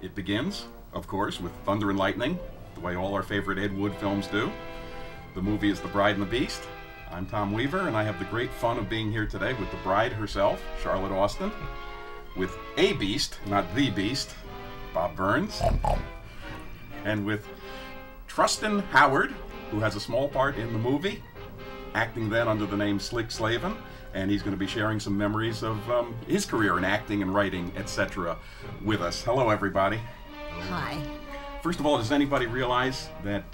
It begins, of course, with thunder and lightning, the way all our favorite Ed Wood films do. The movie is The Bride and the Beast. I'm Tom Weaver, and I have the great fun of being here today with the bride herself, Charlotte Austin, with a beast, not the beast, Bob Burns, and with Trustin Howard, who has a small part in the movie, acting then under the name Slick Slavin, and he's going to be sharing some memories of his career in acting and writing, etc. with us. Hello, everybody. Hi. First of all, does anybody realize that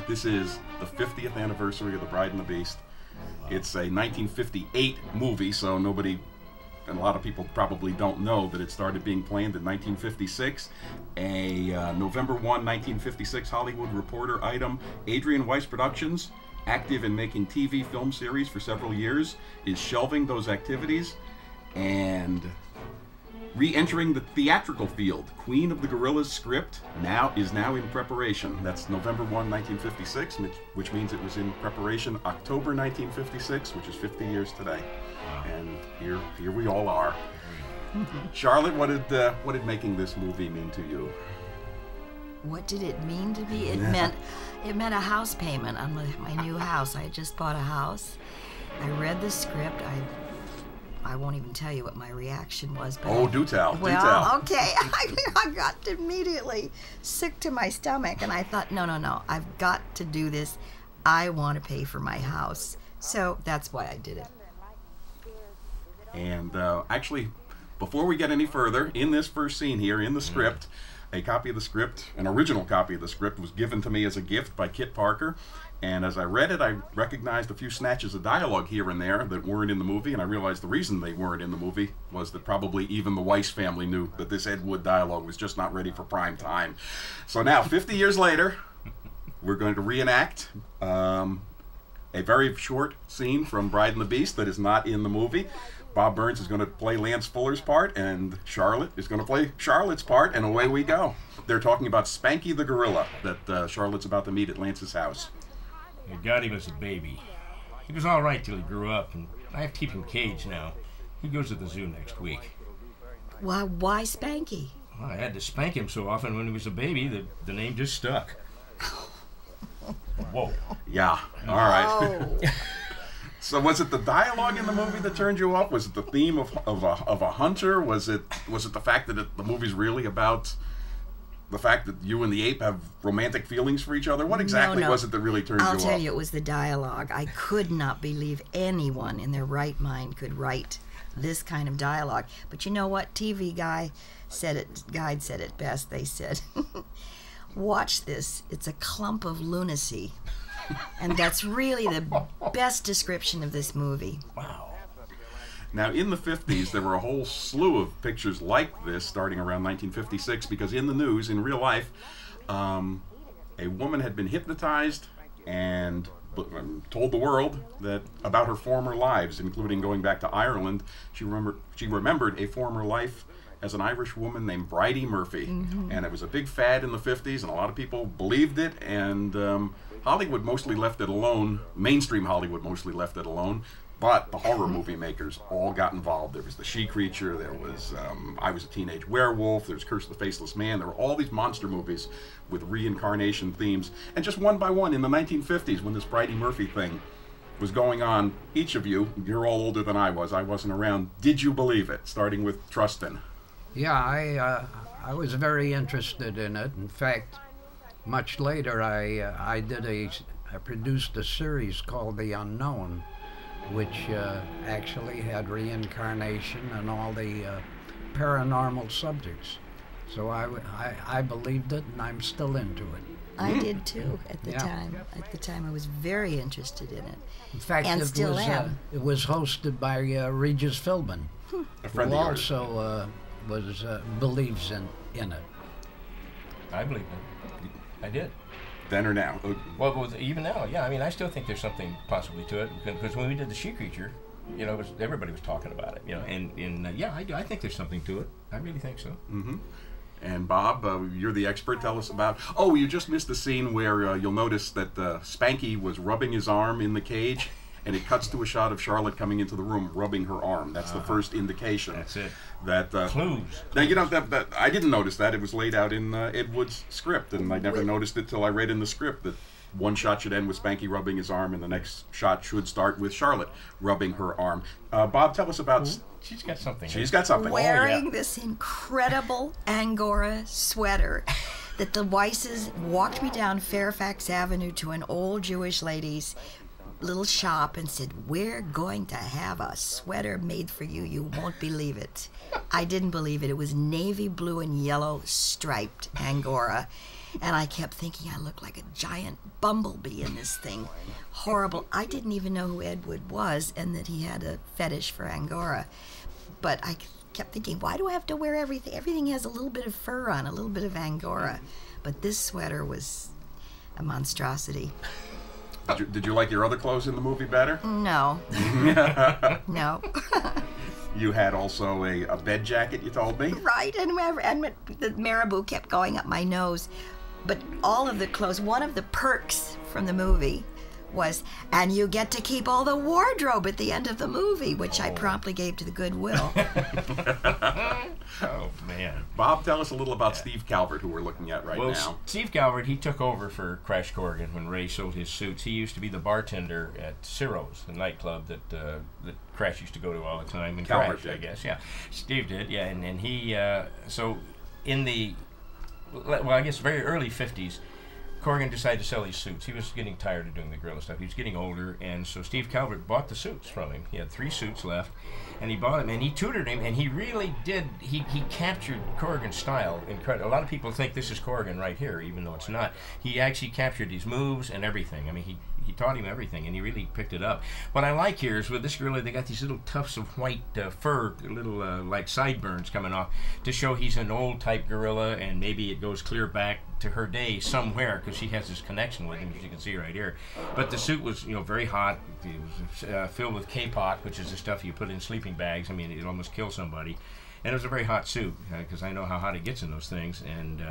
this is the 50th anniversary of The Bride and the Beast? It's a 1958 movie, so nobody, and a lot of people probably don't know that it started being planned in 1956. A November 1, 1956 Hollywood Reporter item, Adrian Weiss Productions, active in making TV film series for several years, is shelving those activities and re-entering the theatrical field. Queen of the Gorillas script is now in preparation. That's November 1, 1956, which means it was in preparation October 1956, which is 50 years today. And here we all are. Charlotte, what did making this movie mean to you? What did it mean to me? It meant a house payment on my new house. I had just bought a house. I read the script. I won't even tell you what my reaction was. But do tell. Well, okay. I got immediately sick to my stomach, and I thought, no. I've got to do this. I want to pay for my house. So that's why I did it. And actually, before we get any further, in this first scene here, in the script, a copy of the script, an original copy of the script, was given to me as a gift by Kit Parker. And as I read it, I recognized a few snatches of dialogue here and there that weren't in the movie, and I realized the reason they weren't in the movie was that probably even the Weiss family knew that this Ed Wood dialogue was just not ready for prime time. So now, 50 years later, we're going to reenact a very short scene from Bride and the Beast that is not in the movie. Bob Burns is going to play Lance Fuller's part, and Charlotte is going to play Charlotte's part, and away we go. They're talking about Spanky the gorilla that Charlotte's about to meet at Lance's house. I got him as a baby. He was all right till he grew up, and I have to keep him caged now. He goes to the zoo next week. Why Spanky? Well, I had to spank him so often when he was a baby that the name just stuck. Whoa. Yeah, all right. Oh. So was it the dialogue in the movie that turned you off? Was it the theme of a hunter? Was it the fact that the movie's really about the fact that you and the ape have romantic feelings for each other? What exactly was it that really turned you off? I'll tell you, it was the dialogue. I could not believe anyone in their right mind could write this kind of dialogue. But you know what? TV guide said it best. They said, watch this. It's a clump of lunacy. And that's really the best description of this movie. Wow. Now, in the 50s, there were a whole slew of pictures like this starting around 1956, because in the news, in real life, a woman had been hypnotized and told the world about her former lives, including going back to Ireland. She remembered a former life as an Irish woman named Bridie Murphy. Mm-hmm. And it was a big fad in the 50s, and a lot of people believed it, and Hollywood mostly left it alone. Mainstream Hollywood mostly left it alone. But the horror movie makers all got involved. There was The She Creature, there was I Was a Teenage Werewolf, there's Curse of the Faceless Man. There were all these monster movies with reincarnation themes. And just one by one, in the 1950s, when this Bridie Murphy thing was going on, each of you, you're all older than I wasn't around, did you believe it? Starting with Trustin. Yeah, I was very interested in it. In fact, much later, I produced a series called The Unknown, which actually had reincarnation and all the paranormal subjects. So I believed it, and I'm still into it. I did too at the time. At the time, I was very interested in it. In fact, and still am. It was hosted by Regis Philbin, a friend who of yours. also believes in it. I believe it. I did. Then or now? Well, even now, yeah. I mean, I still think there's something possibly to it, because when we did The She Creature, everybody was talking about it, and I think there's something to it. I really think so. Mm-hmm. And Bob, you're the expert. Tell us about... Oh, you just missed the scene where you'll notice that Spanky was rubbing his arm in the cage, and it cuts to a shot of Charlotte coming into the room, rubbing her arm. That's the first indication. That's it. That Clues. Now you know that I didn't notice that. It was laid out in Ed Wood's script, and I never noticed it till I read in the script that one shot should end with Spanky rubbing his arm, and the next shot should start with Charlotte rubbing her arm. Bob, tell us about. She's got something. She's got something. Wearing this incredible Angora sweater that the Weisses walked me down Fairfax Avenue to an old Jewish lady's little shop and said, "We're going to have a sweater made for you. You won't believe it." I didn't believe it. It was navy blue and yellow striped Angora. And I kept thinking I looked like a giant bumblebee in this thing. Horrible. I didn't even know who Ed Wood was and that he had a fetish for Angora. But I kept thinking, why do I have to wear everything? Everything has a little bit of fur on, a little bit of Angora. But this sweater was a monstrosity. Did you like your other clothes in the movie better? No. No. You had also a bed jacket, you told me? Right, and the marabou kept going up my nose. But all of the clothes, one of the perks from the movie was, and you get to keep all the wardrobe at the end of the movie, which I promptly gave to the Goodwill. Oh, man. Bob, tell us a little about Steve Calvert, who we're looking at right now. Steve Calvert, he took over for Crash Corrigan when Ray sold his suits. He used to be the bartender at Ciro's, the nightclub that Crash used to go to all the time. And Calvert Crash, did. I guess, yeah. Steve did, yeah. And he, so in the, well, I guess very early 50s, Corrigan decided to sell these suits. He was getting tired of doing the gorilla stuff. He was getting older, and so Steve Calvert bought the suits from him. He had 3 suits left, and he bought them, and he tutored him, and he really did. He captured Corrigan's style. Incredible. A lot of people think this is Corrigan right here, even though it's not. He actually captured his moves and everything. I mean, he taught him everything, and he really picked it up. What I like here is with this gorilla, they got these little tufts of white fur, little like sideburns coming off, to show he's an old type gorilla, and maybe it goes clear back to her day somewhere, because she has this connection with him, as you can see right here. But the suit was, very hot. It was filled with K-pot, which is the stuff you put in sleeping bags. I mean, it almost kills somebody. And it was a very hot suit, because I know how hot it gets in those things. And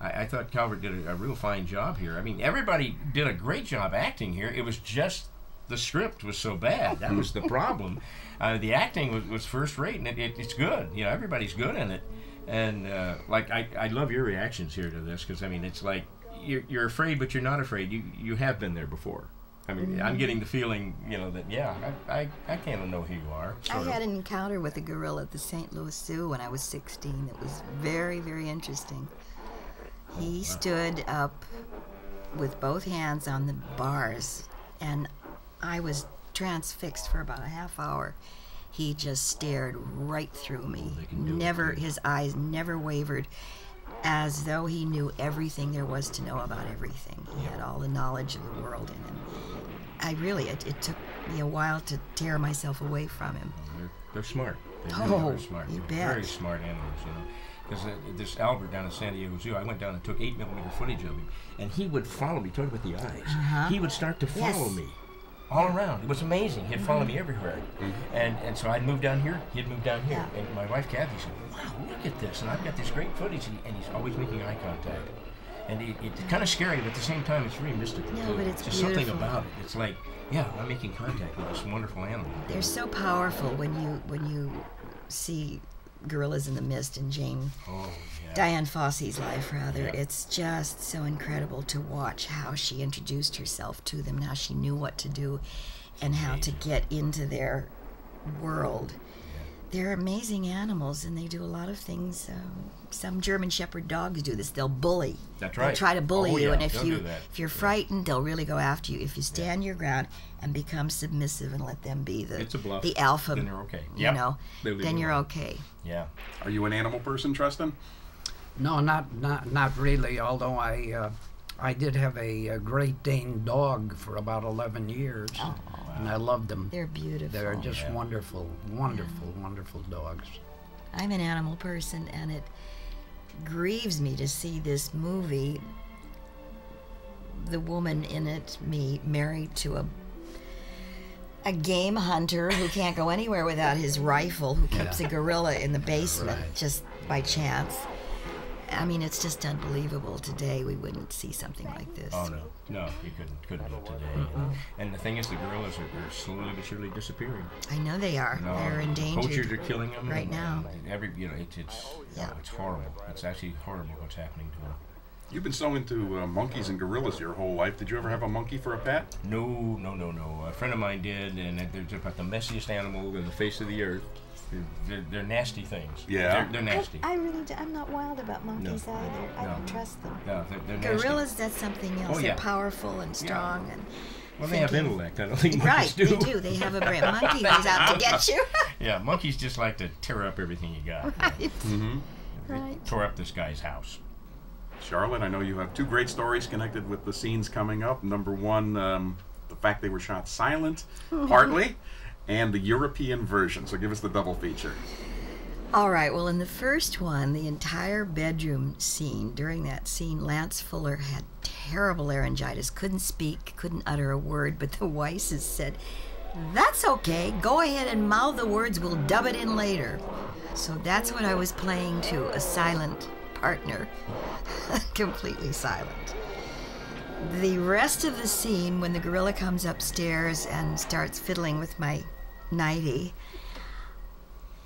I thought Calvert did a real fine job here. I mean, everybody did a great job acting here. It was just the script was so bad. That was the problem. The acting was first rate, and it's good. Everybody's good in it. And I love your reactions here to this, because I mean, it's like you're afraid, but you're not afraid. You have been there before. I mean, I'm getting the feeling, that I kind of know who you are. I had an encounter with a gorilla at the St. Louis Zoo when I was 16. It was very, very interesting. He stood up with both hands on the bars, and I was transfixed for about a half hour. He just stared right through me. His eyes never wavered, as though he knew everything there was to know about everything. He had all the knowledge of the world in him. It took me a while to tear myself away from him. They're smart. They're smart. You bet. Very smart animals, Because this Albert down at San Diego Zoo, I went down and took 8mm footage of him, and he would follow me, talking about the eyes. He would start to follow me all around. It was amazing. He'd follow me everywhere. And so I'd move down here, he'd move down here. And my wife Kathy said, "Wow, look at this." And I've got this great footage, and he's always making eye contact. And it's kind of scary, but at the same time, it's really mystical, too. But it's just beautiful. something about it. It's like, I'm making contact with this wonderful animal. They're so powerful when you see Gorillas in the Mist and Diane Fossey's life, rather. Yeah. It's just so incredible to watch how she introduced herself to them, how she knew what to do, and how to get into their world. They're amazing animals, and they do a lot of things. Some German Shepherd dogs do this. They'll bully. That's right. They'll try to bully you, and if do that. if you're frightened, they'll really go after you. If you stand your ground and become submissive and let them be It's a bluff. the alpha, Then they're okay. Then you're okay. Yeah. Are you an animal person, Trustin? No, not really. Although I did have a Great Dane dog for about 11 years, and I loved them. They're beautiful. They're just wonderful, wonderful dogs. I'm an animal person, and it grieves me to see this movie, the woman in it, me, married to a game hunter who can't go anywhere without his rifle, who keeps a gorilla in the basement just by chance. I mean, it's just unbelievable. Today, we wouldn't see something like this. Oh no, you couldn't do it today. And the thing is, the gorillas are slowly but surely disappearing. I know they are. No, They're endangered. Poachers are killing them right now. It's horrible. It's actually horrible what's happening to them. You've been so into monkeys and gorillas your whole life. Did you ever have a monkey for a pet? No. A friend of mine did, and they're about the messiest animal in the face of the earth. They're nasty things. Yeah. They're nasty. I'm not wild about monkeys either. I don't trust them. No, they're nasty. Gorillas, that's something else. Oh, yeah. They're powerful and strong. And well, they have intellect. I don't think right, monkeys do. They do. They have a brain. Monkey is out to get you. Yeah, monkeys just like to tear up everything you got. Right. Mm-hmm. Right. Tore up this guy's house. Charlotte, I know you have two great stories connected with the scenes coming up. Number one, the fact they were shot silent, partly, and the European version. So give us the double feature. All right. Well, in the first one, the entire bedroom scene, during that scene, Lance Fuller had terrible laryngitis, couldn't speak, couldn't utter a word, but the Weisses said, "That's okay. Go ahead and mouth the words. We'll dub it in later." So that's what I was playing to, a silent partner, completely silent. The rest of the scene, when the gorilla comes upstairs and starts fiddling with my nightie,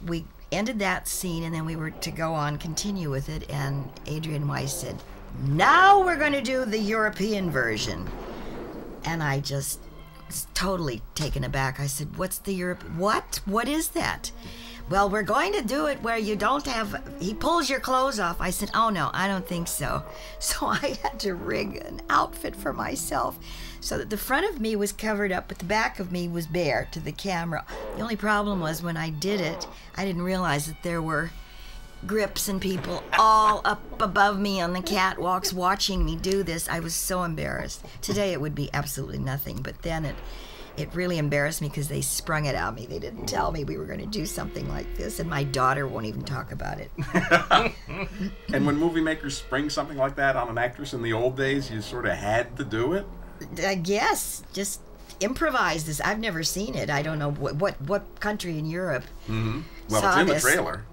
we ended that scene, and then we were to go on, continue with it, and Adrian Weiss said, "Now we're going to do the European version." And I just was totally taken aback. I said, "What's the Europe? What is that?" "Well, we're going to do it where you don't have, he pulls your clothes off." I said, "Oh no, I don't think so." So I had to rig an outfit for myself so that the front of me was covered up, but the back of me was bare to the camera. The only problem was when I did it, I didn't realize that there were grips and people all up above me on the catwalks watching me do this. I was so embarrassed. Today it would be absolutely nothing, but then it really embarrassed me because they sprung it on me. They didn't tell me we were going to do something like this, and my daughter won't even talk about it. And when movie makers spring something like that on an actress in the old days, you sort of had to do it? I guess, just improvise this. I've never seen it. I don't know what country in Europe Mm-hmm. Well, saw it's in this. the trailer.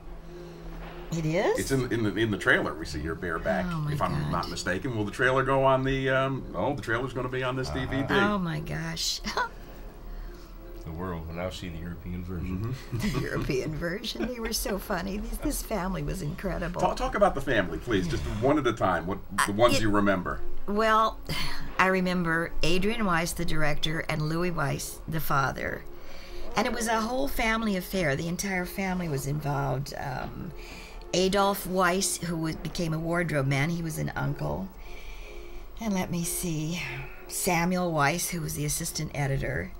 It is? It's in the trailer. We see your bare back, Oh, my if I'm God. not mistaken. Will the trailer go on the? The trailer's going to be on this DVD. Oh my gosh. The world will now see the European version. The European version. They were so funny. This family was incredible. Talk about the family, please, just one at a time. What the ones you remember? Well, I remember Adrian Weiss, the director, and Louis Weiss, the father. And it was a whole family affair. The entire family was involved. Adolf Weiss, who became a wardrobe man, he was an uncle. And let me see, Samuel Weiss, who was the assistant editor.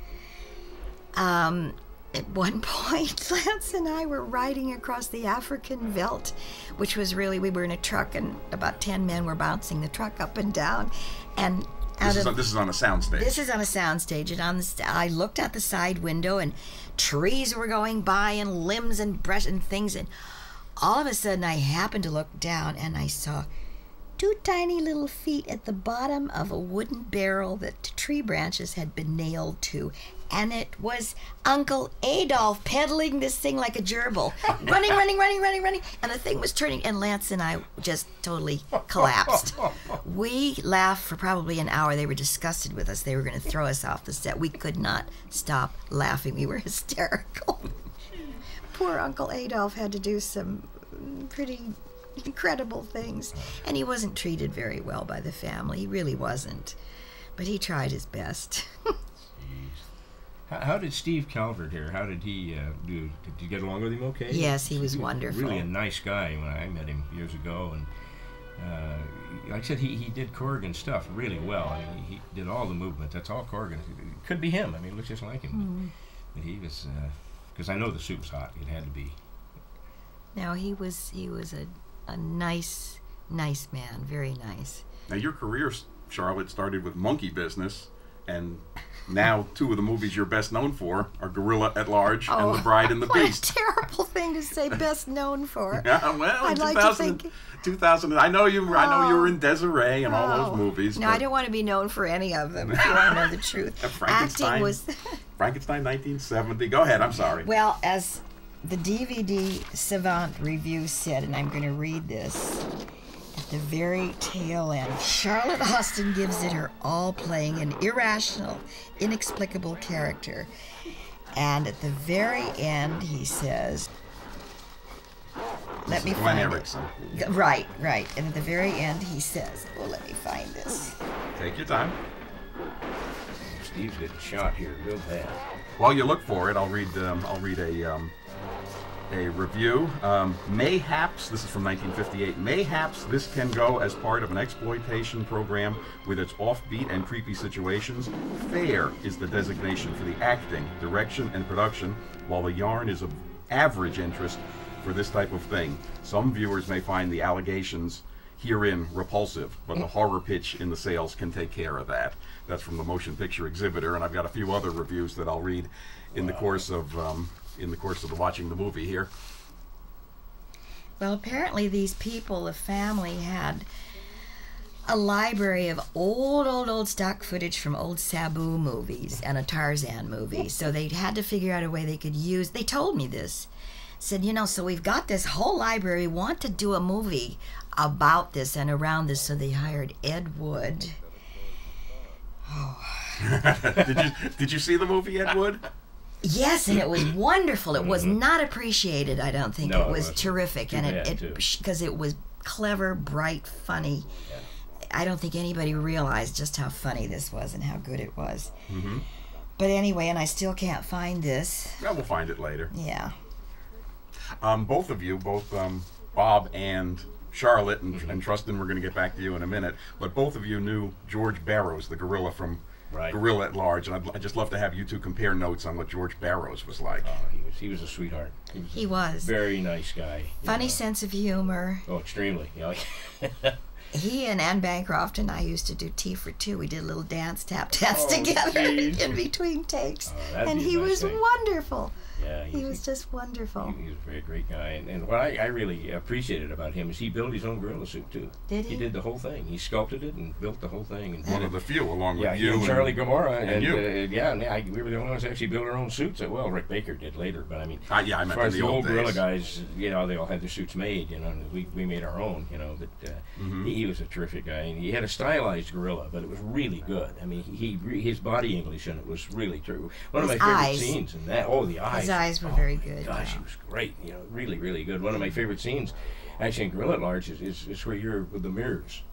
At one point, Lance and I were riding across the African veldt, which was really, we were in a truck, and about 10 men were bouncing the truck up and down. And This is on a soundstage. This is on a soundstage, and I looked out the side window, and trees were going by, and limbs and brush and things, and all of a sudden I happened to look down, and I saw two tiny little feet at the bottom of a wooden barrel that tree branches had been nailed to. And it was Uncle Adolf pedaling this thing like a gerbil. Running. And the thing was turning, and Lance and I just totally collapsed. We laughed for probably an hour. They were disgusted with us. They were going to throw us off the set. We could not stop laughing. We were hysterical. Poor Uncle Adolf had to do some pretty incredible things. And he wasn't treated very well by the family. He really wasn't. But he tried his best. How did Steve Calvert here? How did he do? Did you get along with him okay? Yes, he was wonderful. Really a nice guy when I met him years ago, and like I said, he did Corrigan stuff really well. I mean, he did all the movement. That's all Corrigan. It could be him. I mean, it looks just like him. But he was, because I know the suit was hot. It had to be. No, he was a nice man, very nice. Now, your career, Charlotte, started with Monkey Business, and now two of the movies you're best known for are Gorilla at Large and The Bride and the Beast. What a terrible thing to say best known for. Yeah, well, I'd in like to think... 2000, I know you were in Desiree and all those movies. No, I don't want to be known for any of them, if you want to know the truth. Acting was... Frankenstein 1970. Go ahead, I'm sorry. Well, as the DVD Savant review said, and I'm going to read this, at the very tail end, Charlotte Austin gives it her all, playing an irrational, inexplicable character. And at the very end, he says, let me Glenn find Erickson. it. Right. And at the very end, he says, well, let me find this. Take your time. Steve's getting shot here real bad. While you look for it, I'll read a review. Mayhaps, this is from 1958, mayhaps this can go as part of an exploitation program with its offbeat and creepy situations. Fair is the designation for the acting, direction, and production, while the yarn is of average interest for this type of thing. Some viewers may find the allegations herein repulsive, but the horror pitch in the sales can take care of that. That's from the Motion Picture Exhibitor, and I've got a few other reviews that I'll read in the course of watching the movie here. Well, apparently these people, the family, had a library of old stock footage from old Sabu movies and a Tarzan movie. So they had to figure out a way they could use. They told me this. Said, so we've got this whole library. We want to do a movie about this and around this. So they hired Ed Wood. Did you see the movie, Ed Wood? Yes, and it was wonderful. It was not appreciated, I don't think. No, it was terrific, and it because it was clever, bright, funny. Yeah. I don't think anybody realized just how funny this was and how good it was. Mm-hmm. But anyway, and I still can't find this. Well, we'll find it later. Yeah. Both of you, Bob and Charlotte and Trustin, we're going to get back to you in a minute, but both of you knew George Barrows, the gorilla from Gorilla at Large, and I'd just love to have you two compare notes on what George Barrows was like. He was a sweetheart. He was. Very nice guy. Funny sense of humor. Oh, extremely. He and Anne Bancroft and I used to do Tea for Two. We did a little tap dance together in between takes. And he was wonderful. Yeah, he was just wonderful. He was a very great guy. And what I really appreciated about him is he built his own gorilla suit, too. Did he? He did the whole thing. He sculpted it and built the whole thing. And one of the few, along with you and Charlie Gomorrah. And you. We were the only ones that actually built our own suits. Well, Rick Baker did later, but I mean, I as meant far as the the old days. gorilla guys, they all had their suits made, and we made our own, but he was a terrific guy. And he had a stylized gorilla, but it was really good. I mean, his body English in it was really true. One of my favorite scenes in that. Oh, the eyes. His eyes were very good. Gosh, he was great. Really, really good. One of my favorite scenes, actually, in Gorilla at Large, is where you're with the mirrors.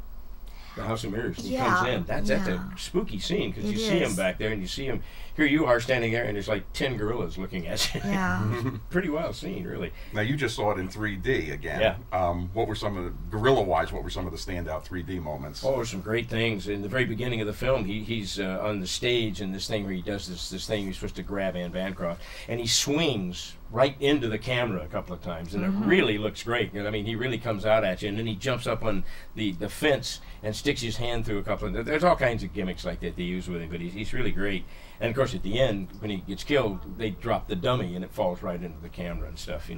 The House of Mirrors. He comes in. That's a spooky scene because you see him back there and you see him. Here you are standing there and there's like 10 gorillas looking at you. Yeah. Pretty wild scene, really. Now you just saw it in 3D again. Yeah. What were some of the gorilla-wise? What were some of the standout 3D moments? Oh, there's some great things. In the very beginning of the film, he's on the stage in this thing where he does this thing. He's supposed to grab Anne Bancroft, and he swings right into the camera a couple of times, and it really looks great. I mean, he really comes out at you, and then he jumps up on the fence and sticks his hand through a couple of. There's all kinds of gimmicks like that they use with him, but he's really great. And of course, at the end, when he gets killed, they drop the dummy and it falls right into the camera and stuff,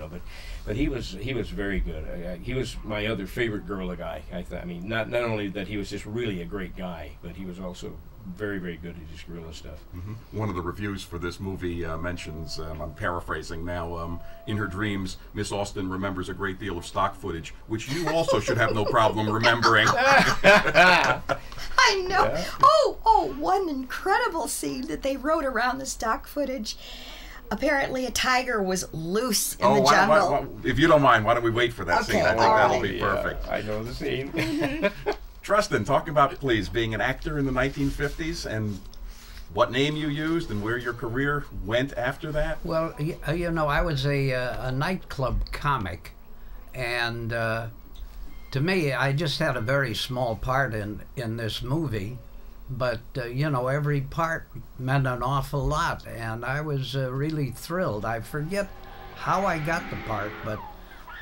But he was very good. He was my other favorite gorilla guy. I mean, not only that he was just really a great guy, but he was also very, very good at his gorilla stuff. One of the reviews for this movie mentions, I'm paraphrasing now, in her dreams, Miss Austen remembers a great deal of stock footage, which you also should have no problem remembering. I know. Yeah. Oh, one incredible scene that they wrote around the stock footage. Apparently a tiger was loose in the jungle. If you don't mind, why don't we wait for that scene? I think that'll be perfect. I know the scene. Trustin, talk about, please, being an actor in the 1950s and what name you used and where your career went after that. Well, I was a nightclub comic, and to me, I just had a very small part in this movie, but every part meant an awful lot, and I was really thrilled. I forget how I got the part, but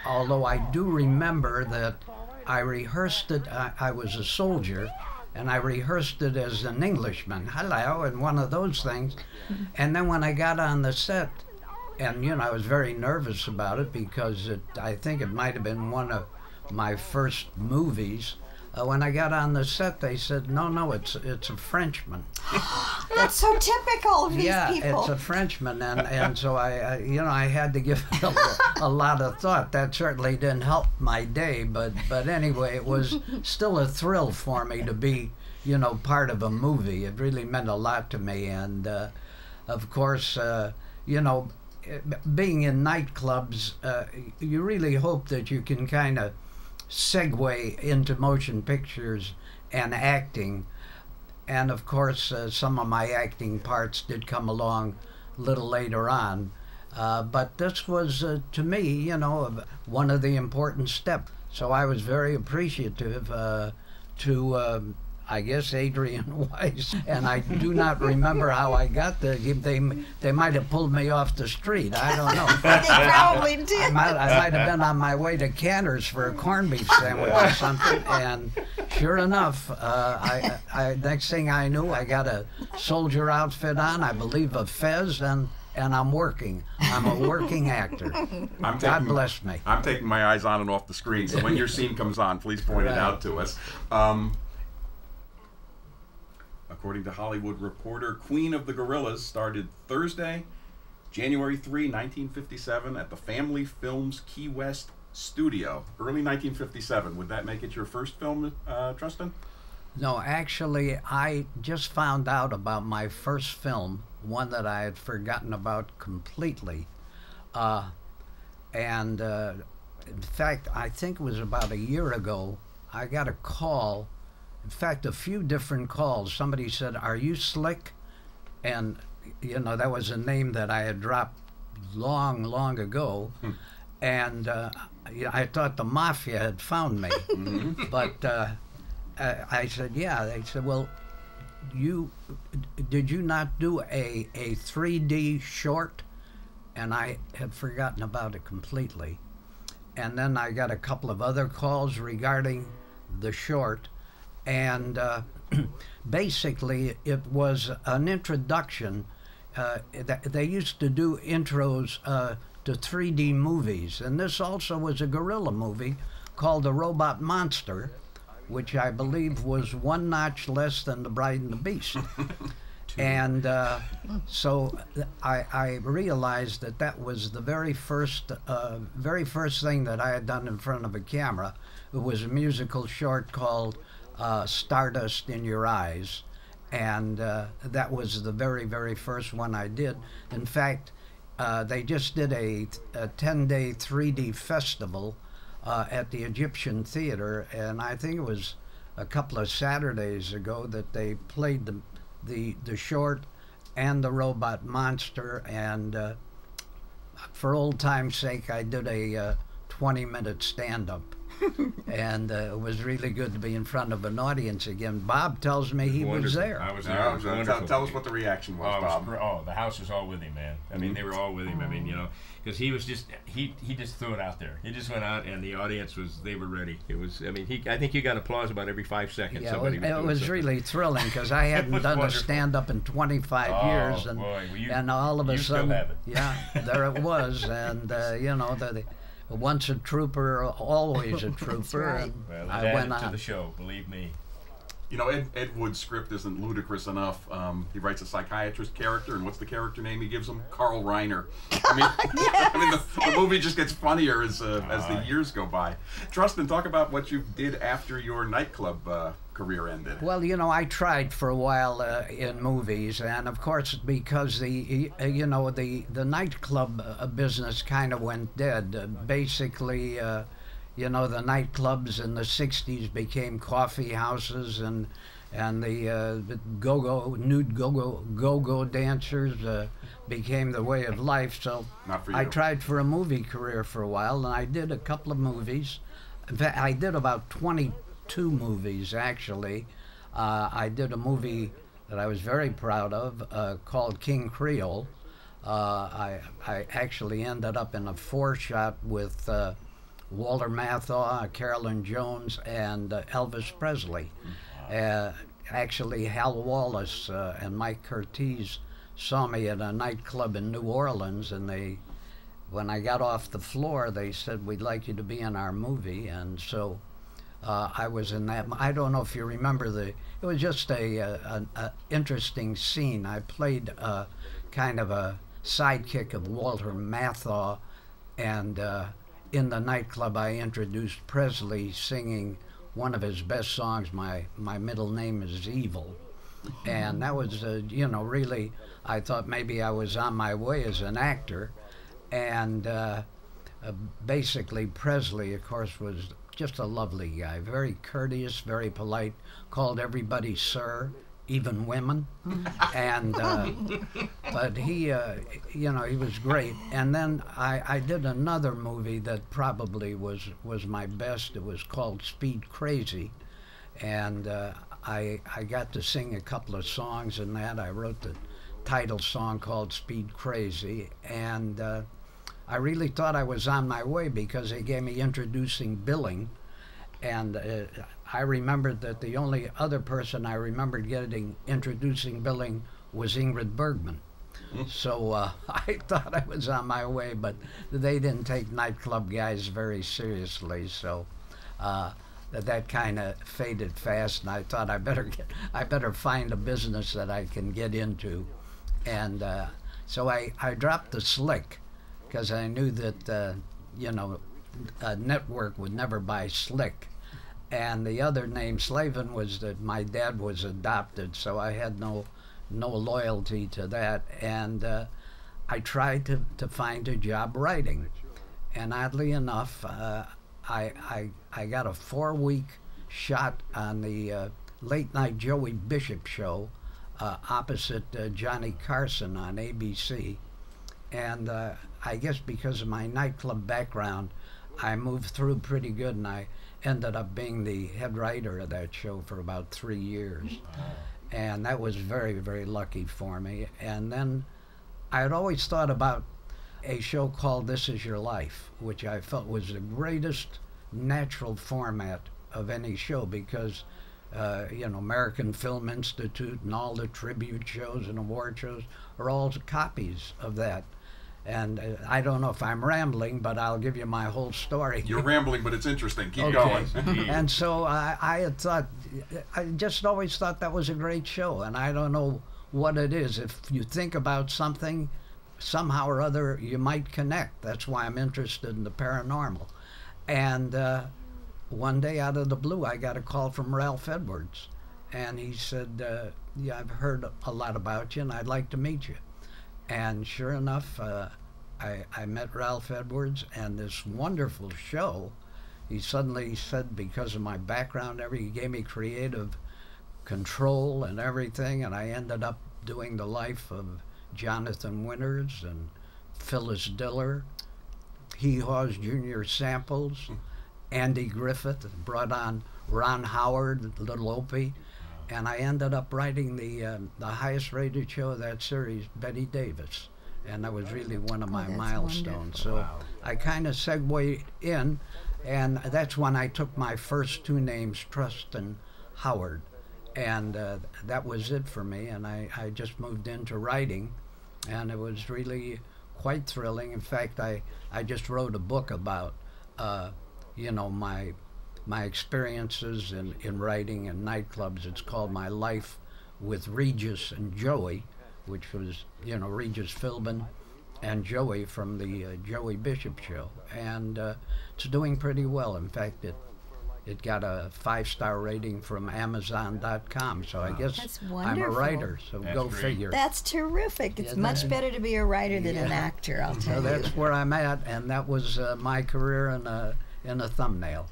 although I do remember that I rehearsed it, I was a soldier, and I rehearsed it as an Englishman, hello, and one of those things. And then when I got on the set, and I was very nervous about it because I think it might have been one of my first movies. when I got on the set, they said, no, it's a Frenchman. That's so typical of these Yeah, people. it's a Frenchman, and so I had to give it a lot of thought. That certainly didn't help my day, but anyway, it was still a thrill for me to be, part of a movie. It really meant a lot to me, and of course, being in nightclubs, you really hope that you can kind of segue into motion pictures and acting. And of course, some of my acting parts did come along a little later on. But this was, to me, one of the important steps. So I was very appreciative to, I guess, Adrian Weiss. And I do not remember how I got there. They might have pulled me off the street. I don't know. They probably did. I might have been on my way to Cantor's for a corned beef sandwich or something, and sure enough, next thing I knew, I got a soldier outfit on, I believe a fez, and I'm working. I'm a working actor. God bless me. I'm taking my eyes on and off the screen, so when your scene comes on, please point it out to us. According to Hollywood Reporter, Queen of the Gorillas started Thursday, January 3, 1957, at the Family Films Key West studio. Early 1957. Would that make it your first film, Trustin? No, actually, I just found out about my first film, one that I had forgotten about completely. In fact, I think it was about a year ago, I got a call. In fact, a few different calls. Somebody said, "Are you Slick?" And, that was a name that I had dropped long, long ago. And I thought the mafia had found me. But I said, yeah. They said, well, did you not do a 3D short? And I had forgotten about it completely. And then I got a couple of other calls regarding the short. And basically, it was an introduction. They used to do intros to 3D movies, and this also was a gorilla movie called The Robot Monster, which I believe was one notch less than The Bride and the Beast. And so I realized that was the very first thing that I had done in front of a camera. It was a musical short called Stardust in Your Eyes, and that was the very, very first one I did. In fact, they just did a 10-day 3D festival at the Egyptian Theater, and I think it was a couple of Saturdays ago that they played the short and the Robot Monster, and for old time's sake, I did a 20-minute stand-up. And it was really good to be in front of an audience again. Bob tells me he was there. I was there. Tell us what the reaction was, Bob. The house was all with him, man. I mean, they were all with him. I mean, because he was just he just threw it out there. He just went out, and the audience they were ready. It was. I mean, I think you got applause about every 5 seconds. Yeah, it was really thrilling because I hadn't done a stand-up in 25 years, and and all of a sudden, yeah, there it was, and once a trooper, always a trooper. Right. Well, I went to on the show, believe me. Ed Wood's script isn't ludicrous enough. He writes a psychiatrist character, and what's the character name he gives him? Carl Reiner. The movie just gets funnier as the years go by. Trustin, talk about what you did after your nightclub career ended. Well, I tried for a while in movies, and of course, because the nightclub business kind of went dead. Basically, the nightclubs in the 60s became coffee houses, and the nude go-go dancers became the way of life. So Not for you. I tried for a movie career for a while, and I did a couple of movies. In fact, I did about 22 movies, actually. I did a movie that I was very proud of called King Creole. I actually ended up in a 4-shot with Walter Matthau, Carolyn Jones, and Elvis Presley. Actually, Hal Wallace and Mike Curtiz saw me at a nightclub in New Orleans, and when I got off the floor, they said, "We'd like you to be in our movie." And so I was in that. I don't know if you remember it was just a interesting scene. I played kind of a sidekick of Walter Matthau, and in the nightclub I introduced Presley singing one of his best songs, My Middle Name is Evil. And that was, really, I thought maybe I was on my way as an actor. And basically Presley, of course, was just a lovely guy, very courteous, very polite, called everybody sir, even women. And but he was great. And then I did another movie that probably was my best. It was called Speed Crazy, and I got to sing a couple of songs in that. I wrote the title song called Speed Crazy, and I really thought I was on my way because they gave me introducing billing, and I remembered that the only other person I remembered getting introducing billing was Ingrid Bergman. So I thought I was on my way, but they didn't take nightclub guys very seriously, so that kind of faded fast, and I thought I better find a business that I can get into, and so I dropped the slick, because I knew that a network would never buy slick. And the other name, Slavin, was that my dad was adopted, so I had no loyalty to that. And I tried to find a job writing. And oddly enough, I got a 4-week shot on the late night Joey Bishop show opposite Johnny Carson on ABC. And I guess because of my nightclub background, I moved through pretty good, and I ended up being the head writer of that show for about 3 years. And that was very, very lucky for me. And then I had always thought about a show called This Is Your Life, which I felt was the greatest natural format of any show, because American Film Institute and all the tribute shows and award shows are all copies of that. And I don't know if I'm rambling, but I'll give you my whole story. You're rambling, but it's interesting. Keep going. And so I had thought, I just always thought that was a great show. And I don't know what it is. If you think about something, somehow or other, you might connect. That's why I'm interested in the paranormal. And one day, out of the blue, I got a call from Ralph Edwards. And he said, yeah, I've heard a lot about you, and I'd like to meet you. And sure enough, I met Ralph Edwards, and this wonderful show. He suddenly said, because of my background, he gave me creative control and everything, and I ended up doing the life of Jonathan Winters and Phyllis Diller, Hee Haw's Junior Samples, Andy Griffith, brought on Ron Howard, Little Opie. And I ended up writing the highest rated show of that series, Betty Davis. And that was really one of my milestones. Wonderful. So I kind of segued in, and that's when I took my first 2 names, Trustin Howard. And that was it for me. And I just moved into writing, and it was really quite thrilling. In fact, I just wrote a book about, my experiences in writing in nightclubs. It's called My Life with Regis and Joey, which was, Regis Philbin and Joey from the Joey Bishop show. And it's doing pretty well. In fact, it got a 5-star rating from Amazon.com. So I guess That's I'm a wonderful. writer, so That's go great. figure. That's terrific. It's Yeah, much better to be a writer than an actor, I'll tell So you. that's where I'm at, and that was my career in a thumbnail.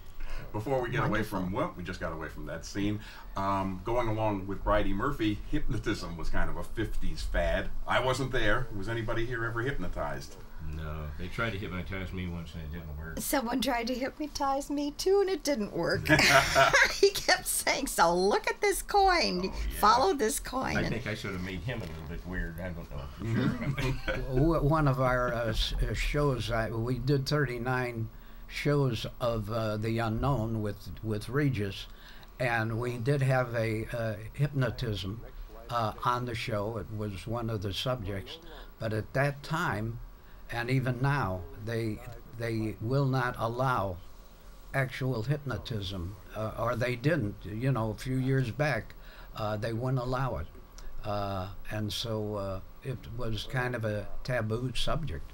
Before we get away from, we just got away from that scene. Going along with Bridie Murphy, hypnotism was kind of a 50s fad. I wasn't there. Was anybody here ever hypnotized? No, they tried to hypnotize me once and it didn't work. Someone tried to hypnotize me too, and it didn't work. He kept saying, so look at this coin. Follow this coin. I think I should have made him a little bit weird. I don't know for sure. One of our shows, we did 39 shows of The Unknown with Regis, and we did have a hypnotism on the show. It was one of the subjects, but at that time, and even now, they will not allow actual hypnotism, or they didn't. You know, a few years back, they wouldn't allow it, and so it was kind of a taboo subject.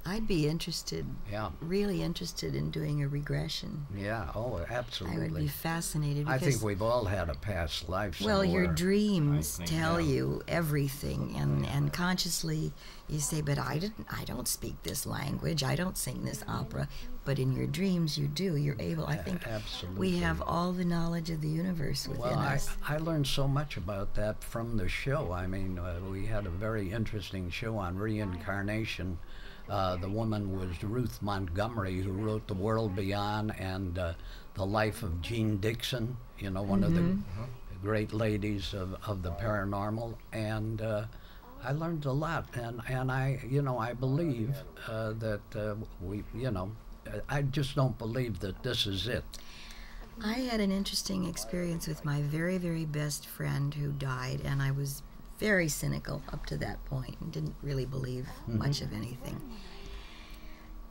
I'd be interested, Yeah. really interested in doing a regression. Yeah. Oh, I absolutely. would be fascinated. I Because, think we've all had a past life somewhere. well, your dreams I think, tell yeah. you everything, and consciously you say, "But I don't speak this language. I don't sing this opera." But in your dreams, you do. You're able. I think Absolutely. we have all the knowledge of the universe within Well, us. I learned so much about that from the show. I mean, we had a very interesting show on reincarnation. The woman was Ruth Montgomery, who wrote The World Beyond and The Life of Jean Dixon, you know, one of the great ladies of the paranormal. And I learned a lot. And I, you know, I believe that we, you know, I just don't believe that this is it. I had an interesting experience with my very, very best friend who died, and I was very cynical up to that point and didn't really believe much of anything.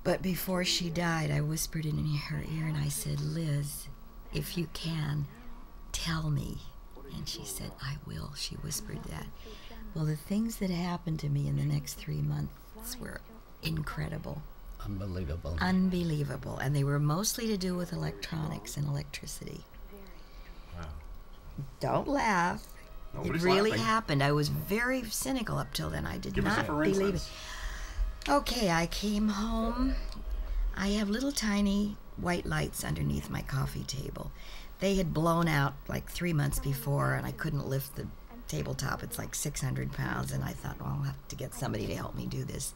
But before she died, I whispered in her ear and I said, "Liz, if you can, tell me." And she said, "I will." She whispered that. Well, the things that happened to me in the next 3 months were incredible. Unbelievable. Unbelievable. And they were mostly to do with electronics and electricity. Wow. Don't laugh. Nobody's It really laughing. happened. I was very cynical up till then. I did Give us a not for believe it. instance. Okay, I came home. I have little tiny white lights underneath my coffee table. They had blown out like 3 months before, and I couldn't lift the tabletop. It's like 600 pounds, and I thought, well, I'll have to get somebody to help me do this.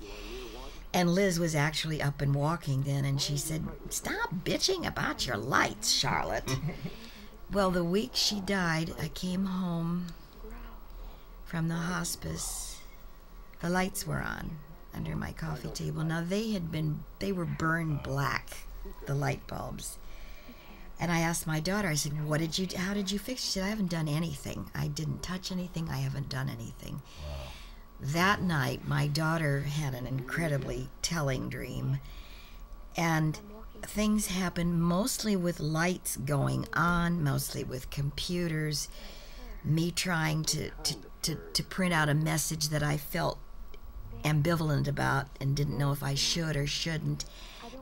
And Liz was actually up and walking then, and she said, "Stop bitching about your lights, Charlotte." Well, the week she died, I came home from the hospice. The lights were on under my coffee table. Now they were burned black, the light bulbs. And I asked my daughter, I said, how did you fix it? She said, "I haven't done anything. I didn't touch anything. I haven't done anything." That night, my daughter had an incredibly telling dream. And things happened mostly with lights going on, mostly with computers, me trying to print out a message that I felt ambivalent about and didn't know if I should or shouldn't.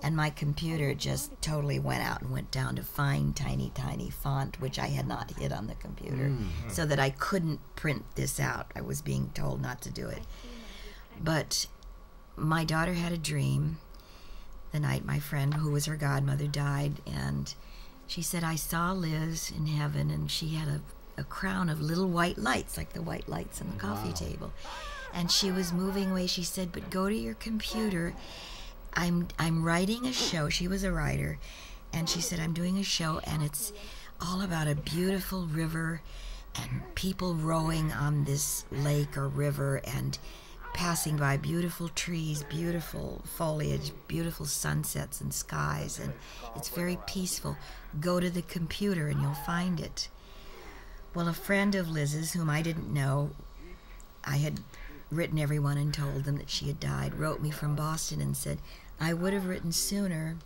And my computer just totally went out and went down to fine, tiny, tiny font, which I had not hit on the computer, so that I couldn't print this out. I was being told not to do it. But my daughter had a dream the night my friend, who was her godmother, died, and she said, "I saw Liz in heaven, and she had a crown of little white lights, like the white lights on the coffee table. And she was moving away. She said, 'But go to your computer. I'm writing a show.'" She was a writer. And she said, "I'm doing a show, and it's all about a beautiful river and people rowing on this lake or river and passing by beautiful trees, beautiful foliage, beautiful sunsets and skies, and it's very peaceful. Go to the computer and you'll find it." Well, a friend of Liz's, whom I didn't know, I had written everyone and told them that she had died, wrote me from Boston and said, "I would have written sooner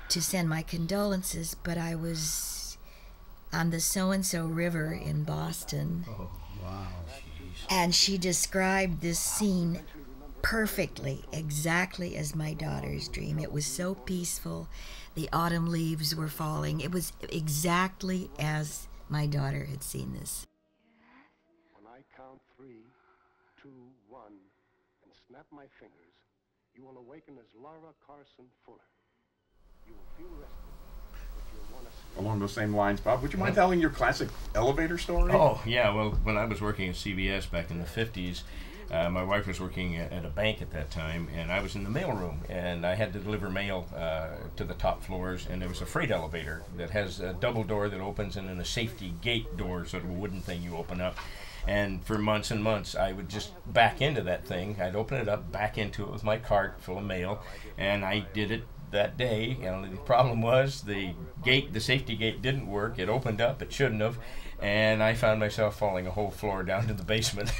to send my condolences, but I was on the so-and-so river in Boston." Oh, Wow. And she described this scene perfectly, exactly as my daughter's dream. It was so peaceful. The autumn leaves were falling. It was exactly as my daughter had seen this. When I count 3, 2, 1, and snap my fingers, you will awaken as Laura Carson Fuller. You will feel rested, but you'll want to sleep. Along those same lines, Bob, would you mind telling your classic elevator story? Oh, yeah. Well, when I was working at CBS back in the 50s, my wife was working at a bank at that time, and I was in the mailroom, and I had to deliver mail to the top floors, and there was a freight elevator that has a double door that opens and then a safety gate door, sort of a wooden thing you open up. And for months and months, I would just back into that thing. I'd open it up, back into it with my cart full of mail, and I did it that day. The problem was the safety gate didn't work. It opened up. It shouldn't have. And I found myself falling a whole floor down to the basement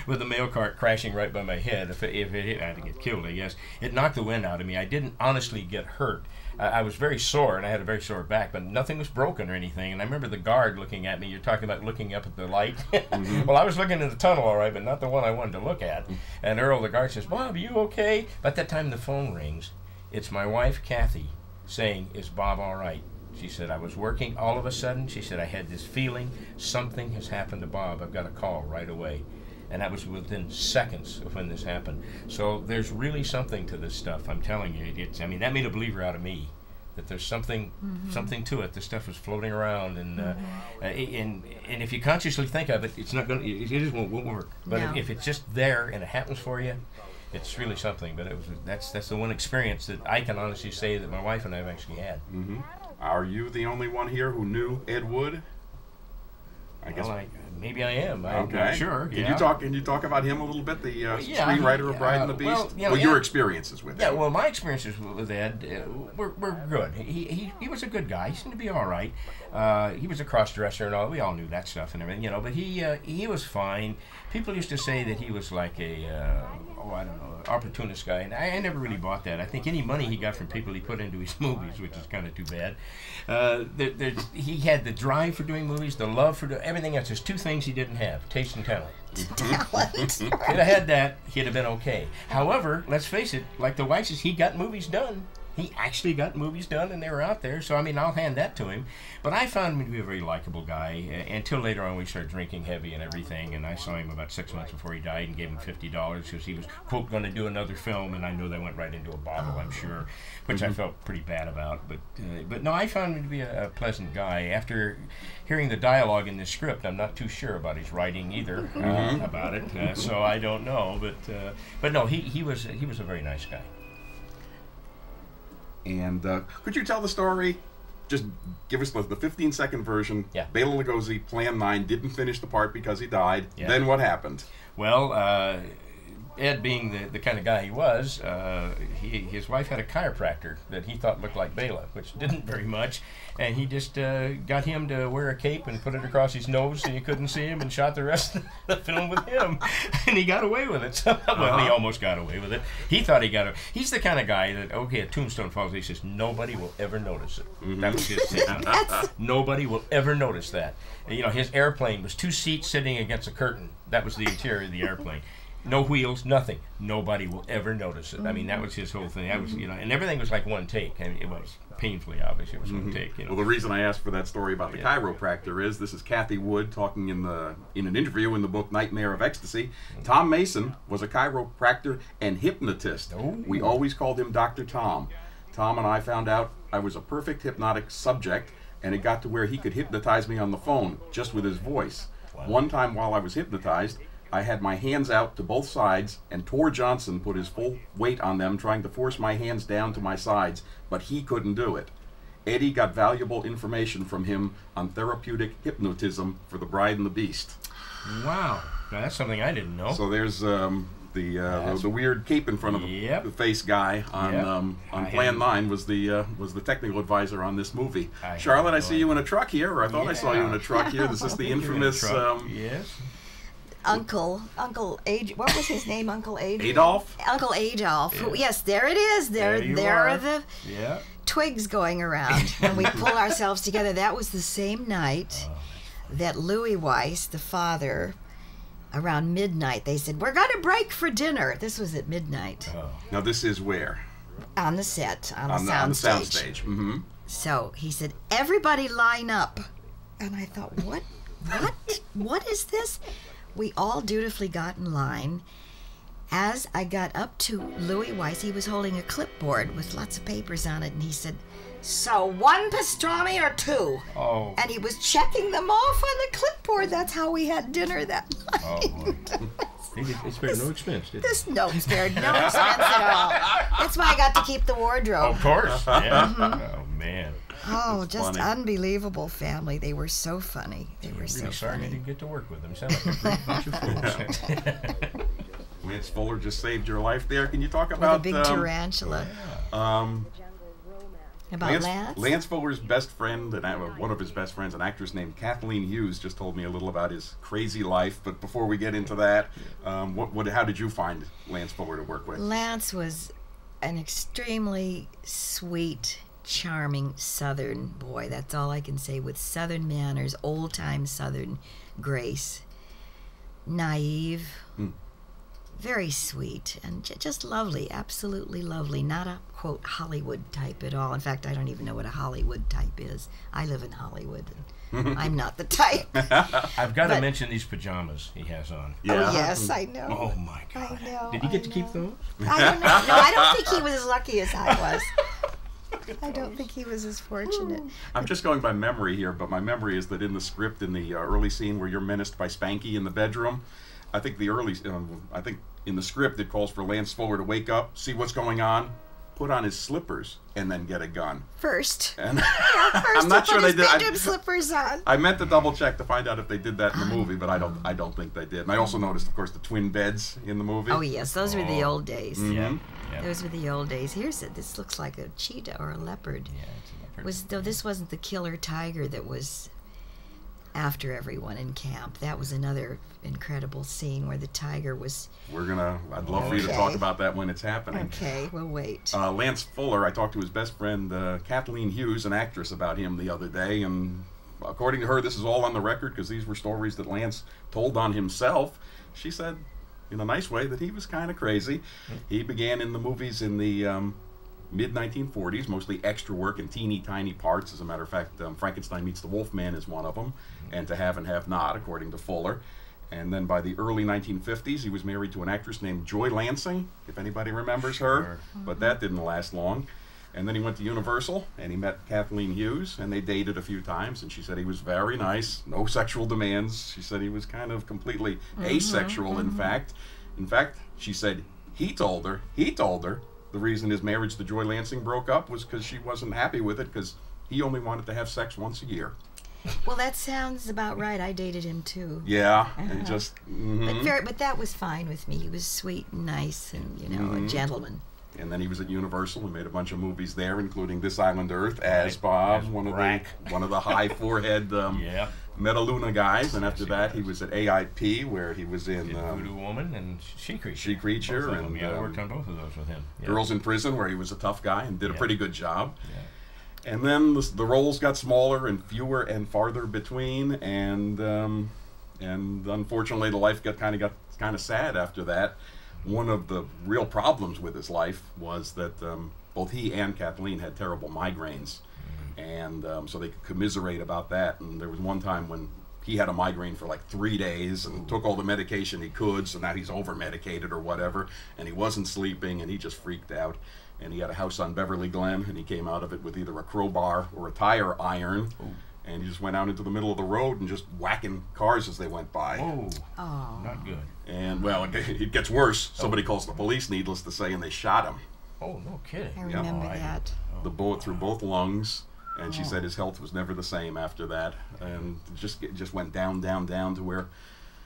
with the mail cart crashing right by my head. If it hit, I had to get killed, I guess. It knocked the wind out of me. I didn't honestly get hurt. I was very sore, and I had a very sore back, but nothing was broken or anything. And I remember the guard looking at me. You're talking about looking up at the light. Well, I was looking in the tunnel, all right, but not the one I wanted to look at. And Earl, the guard, says, "Bob, you okay?" But at that time, the phone rings. It's my wife, Kathy, saying, "Is Bob all right?" She said, "I was working. All of a sudden," she said, "I had this feeling something has happened to Bob. I've got to call right away." And that was within seconds of when this happened. So there's really something to this stuff. I'm telling you. I mean, that made a believer out of me. That there's something to it. This stuff is floating around, and if you consciously think of it, it's not going. It just won't work. But No. if it's just there and it happens for you, it's really something. But that's the one experience that I can honestly say that my wife and I have actually had. Are you the only one here who knew Ed Wood? I guess. Well, maybe I am. I'm Okay. not sure. Can you talk about him a little bit? The Yeah, screenwriter of Bride and the Beast. Well, your experiences with him. Yeah, well, my experiences with Ed were good. He was a good guy. He seemed to be all right. He was a cross-dresser and all. We all knew that stuff and everything, But he was fine. People used to say that he was like opportunist guy, and I never really bought that. I think any money he got from people he put into his movies, which is kind of too bad. He had the drive for doing movies, the love for everything else. There's two things he didn't have: taste and talent. Talent. If he'd have had that, he'd have been okay. However, let's face it, like the Weisses, he got movies done. He actually got movies done, and they were out there. So, I mean, I'll hand that to him. But I found him to be a very likable guy until later on we started drinking heavy and everything. And I saw him about 6 months before he died and gave him $50 because he was, quote, going to do another film. And I know that went right into a bottle, I'm sure, which I felt pretty bad about. But no, I found him to be a pleasant guy. After hearing the dialogue in this script, I'm not too sure about his writing either about it. So I don't know. But no, he was a very nice guy. And could you tell the story? Just give us the 15-second version. Yeah. Bela Lugosi, Plan 9, didn't finish the part because he died. Yeah. Then what happened? Well, Ed, being the kind of guy he was, his wife had a chiropractor that he thought looked like Bela, which didn't very much, and he just got him to wear a cape and put it across his nose so you couldn't see him, and shot the rest of the film with him, and he got away with it. Well, he almost got away with it. He thought he got away. He's the kind of guy that, okay, a tombstone falls, he says, nobody will ever notice it. That was his statement. Nobody will ever notice that. His airplane was 2 seats sitting against a curtain. That was the interior of the airplane. No wheels, nothing. Nobody will ever notice it. I mean, that was his whole thing. That was, and everything was like one take. I mean, it was painfully obvious. It was one take. Well, the reason I asked for that story about the chiropractor is this is Kathy Wood talking in an interview in the book Nightmare of Ecstasy. Tom Mason was a chiropractor and hypnotist. We always called him Dr. Tom. Tom and I found out I was a perfect hypnotic subject, and it got to where he could hypnotize me on the phone just with his voice. Wow. One time while I was hypnotized, I had my hands out to both sides, and Tor Johnson put his full weight on them, trying to force my hands down to my sides, but he couldn't do it. Eddie got valuable information from him on therapeutic hypnotism for The Bride and the Beast. Wow, now, that's something I didn't know. So there's the weird cape in front of the face guy on Plan 9 was the technical advisor on this movie. Charlotte, I see you in a truck here, or I thought I saw you in a truck here. This is the infamous yes. Uncle Age. What was his name? Uncle Age. Adolf. Uncle Adolf. Yeah. Yes, there it is. There are the twigs going around, and we pull ourselves together. That was the same night that Louis Weiss, the father, around midnight, they said, "We're going to break for dinner." This was at midnight. Now this is where? On the set, on the soundstage. Mm-hmm. So he said, "Everybody line up," and I thought, what is this? We all dutifully got in line. As I got up to Louis Weiss, he was holding a clipboard with lots of papers on it, and he said, "So 1 pastrami or 2?" Oh. And he was checking them off on the clipboard. That's how we had dinner that night. Oh, boy. He spared no expense, did he? This note spared no expense at all. That's why I got to keep the wardrobe. Of course. Yeah. Oh, man. Oh, That's just funny. Unbelievable family. They were so funny. They were so Really sorry I funny. didn't get to work with them. Sound like a great bunch of fools. Lance Fuller just saved your life there. Can you talk With about a big tarantula. About Lance? Lance Fuller's best friend, and one of his best friends, an actress named Kathleen Hughes, just told me a little about his crazy life. But before we get into that, how did you find Lance Fuller to work with? Lance was an extremely sweet, charming Southern boy. That's all I can say. With Southern manners, old-time Southern grace. Naive. Very sweet and just lovely, absolutely lovely. Not a, quote, Hollywood type at all. In fact, I don't even know what a Hollywood type is. I live in Hollywood, and I'm not the type. I've got to mention these pajamas he has on. Yeah. Oh, yes, I know. Oh, my God. I know. Did he get to keep those? I don't know. No, I don't think he was as lucky as I was. I don't think he was as fortunate. I'm just going by memory here, but my memory is that in the script, in the early scene where you're menaced by Spanky in the bedroom, I think in the script it calls for Lance Fuller to wake up, see what's going on, put on his slippers, and then get a gun. First. And First I'm not sure they did. bedroom slippers on. I meant to double check to find out if they did that in the movie, but I don't think they did. And I also noticed, of course, the twin beds in the movie. Oh yes, those were the old days. Mhm. Yeah. Those were the old days. This looks like a cheetah or a leopard. Yeah, it's a leopard. Though this wasn't the killer tiger that was after everyone in camp. That was another incredible scene where the tiger was. I'd love for you to Okay. talk about that when it's happening. Okay, we'll wait. Lance Fuller, I talked to his best friend, Kathleen Hughes, an actress, about him the other day, and according to her, this is all on the record because these were stories that Lance told on himself. She said, in a nice way, that he was kind of crazy. He began in the movies in the mid-1940s, mostly extra work in teeny tiny parts. As a matter of fact, Frankenstein Meets the Wolfman is one of them, and To Have and Have Not, according to Fuller. And then by the early 1950s, he was married to an actress named Joy Lansing, if anybody remembers her, Sure. but that didn't last long. And then he went to Universal, and he met Kathleen Hughes, and they dated a few times, and she said he was very nice, no sexual demands. She said he was kind of completely asexual, in fact. In fact, she said he told her, the reason his marriage to Joy Lansing broke up was because she wasn't happy with it, because he only wanted to have sex once a year. Well, that sounds about right. I dated him too. Yeah, and just... But that was fine with me. He was sweet and nice and, a gentleman. And then he was at Universal and made a bunch of movies there, including This Island Earth, as Bob, As one Brack. of the high forehead Metaluna guys. And after that, he was at AIP, where he was in Voodoo Woman and She Creature. She Creature, Both of them. and I worked on both of those with him. Yeah. Girls in Prison, where he was a tough guy and did a Yeah. pretty good job. Yeah. And then the roles got smaller and fewer and farther between, and unfortunately, the life got kind of sad after that. One of the real problems with his life was that both he and Kathleen had terrible migraines, and so they could commiserate about that. And there was one time when he had a migraine for like 3 days and took all the medication he could, so now he's over medicated or whatever, and he wasn't sleeping, and he just freaked out. And he had a house on Beverly Glen, and he came out of it with either a crowbar or a tire iron. Ooh. And he just went out into the middle of the road and just whacking cars as they went by. Oh, not good. And, well, it gets worse. Somebody calls the police, needless to say, and they shot him. Oh, no kidding. I remember Oh, that. The bullet through both lungs. And she said his health was never the same after that. And it just went down to where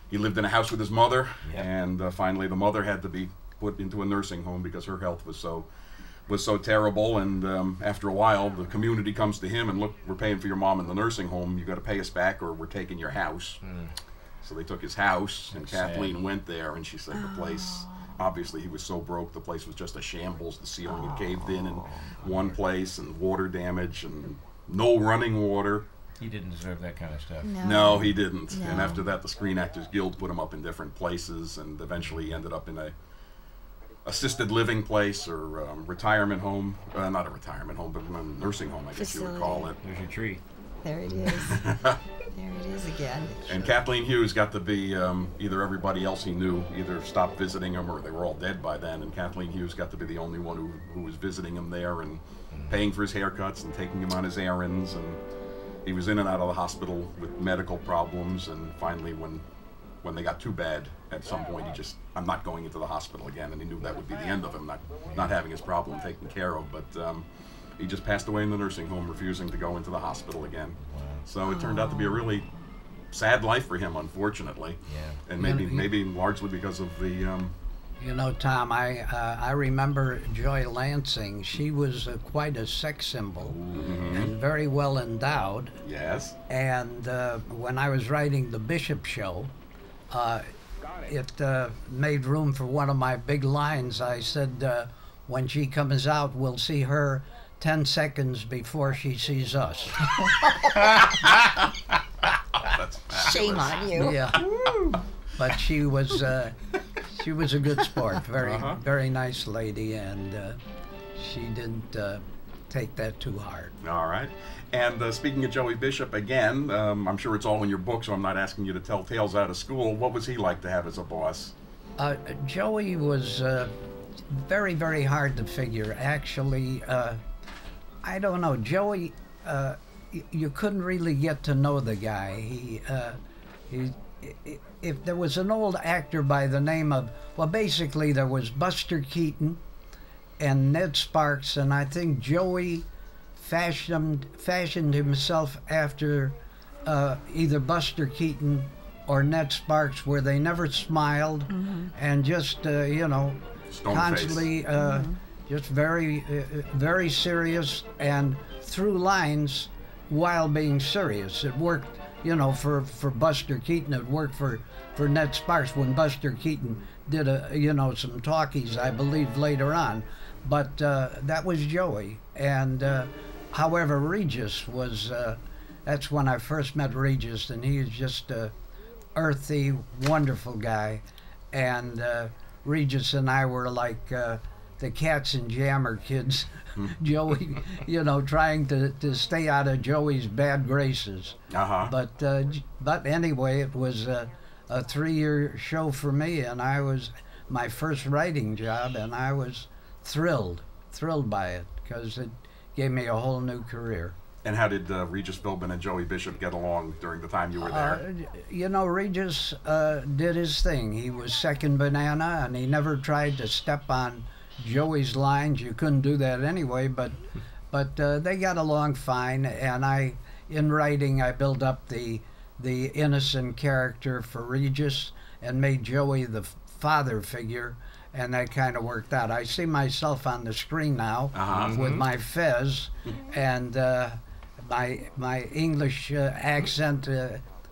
he lived in a house with his mother. Yep. And finally the mother had to be put into a nursing home because her health was so terrible. And after a while, the community comes to him and, look, we're paying for your mom in the nursing home. You got to pay us back or we're taking your house. So they took his house, and That's Kathleen sad. went there, and she said the place, obviously he was so broke, the place was just a shambles. The ceiling had caved in one place, and water damage, and no running water. He didn't deserve that kind of stuff. No, he didn't. No. And after that, the Screen Actors Guild put him up in different places, and eventually he ended up in a assisted living place or retirement home. Not a retirement home, but a nursing home, I guess you would call it. There's your tree. There it is. There it is again. And Kathleen Hughes got to be either everybody else he knew either stopped visiting him or they were all dead by then. And Kathleen Hughes got to be the only one who was visiting him there and paying for his haircuts and taking him on his errands. And he was in and out of the hospital with medical problems. And finally, when they got too bad, at some point I'm not going into the hospital again. And he knew that would be the end of him, not having his problem taken care of. But he just passed away in the nursing home, refusing to go into the hospital again. Wow. So it turned out to be a really sad life for him, unfortunately. Yeah. And maybe largely because of the You know, Tom, I remember Joy Lansing. She was quite a sex symbol and very well endowed. Yes. And when I was writing The Bishop Show, it made room for one of my big lines. I said, when she comes out, we'll see her 10 seconds before she sees us. That's Shame fabulous. on you. Yeah. But she was a good sport, very nice lady, and she didn't take that too hard. All right. And speaking of Joey Bishop, again, I'm sure it's all in your book, so I'm not asking you to tell tales out of school. What was he like to have as a boss? Joey was very, very hard to figure. Actually, I don't know. Joey, you couldn't really get to know the guy. If there was an old actor by the name of, well, basically there was Buster Keaton and Ned Sparks, and I think Joey fashioned himself after either Buster Keaton or Ned Sparks, where they never smiled and just, Stone constantly just very serious and through lines while being serious. It worked, for Buster Keaton. It worked for Ned Sparks when Buster Keaton did some talkies, I believe, later on. But that was Joey. And however, Regis was, that's when I first met Regis, and he is just a earthy, wonderful guy. And Regis and I were like the Cats and Jammer kids. Joey, trying to stay out of Joey's bad graces. But anyway, it was a 3-year show for me, and I was my first writing job, and I was thrilled by it, because it gave me a whole new career. And how did Regis Philbin and Joey Bishop get along during the time you were there? Regis did his thing. He was second banana, and he never tried to step on Joey's lines. You couldn't do that anyway, but they got along fine. And in writing, I built up the innocent character for Regis and made Joey the father figure, and that kind of worked out. I see myself on the screen now with my fez, and my English accent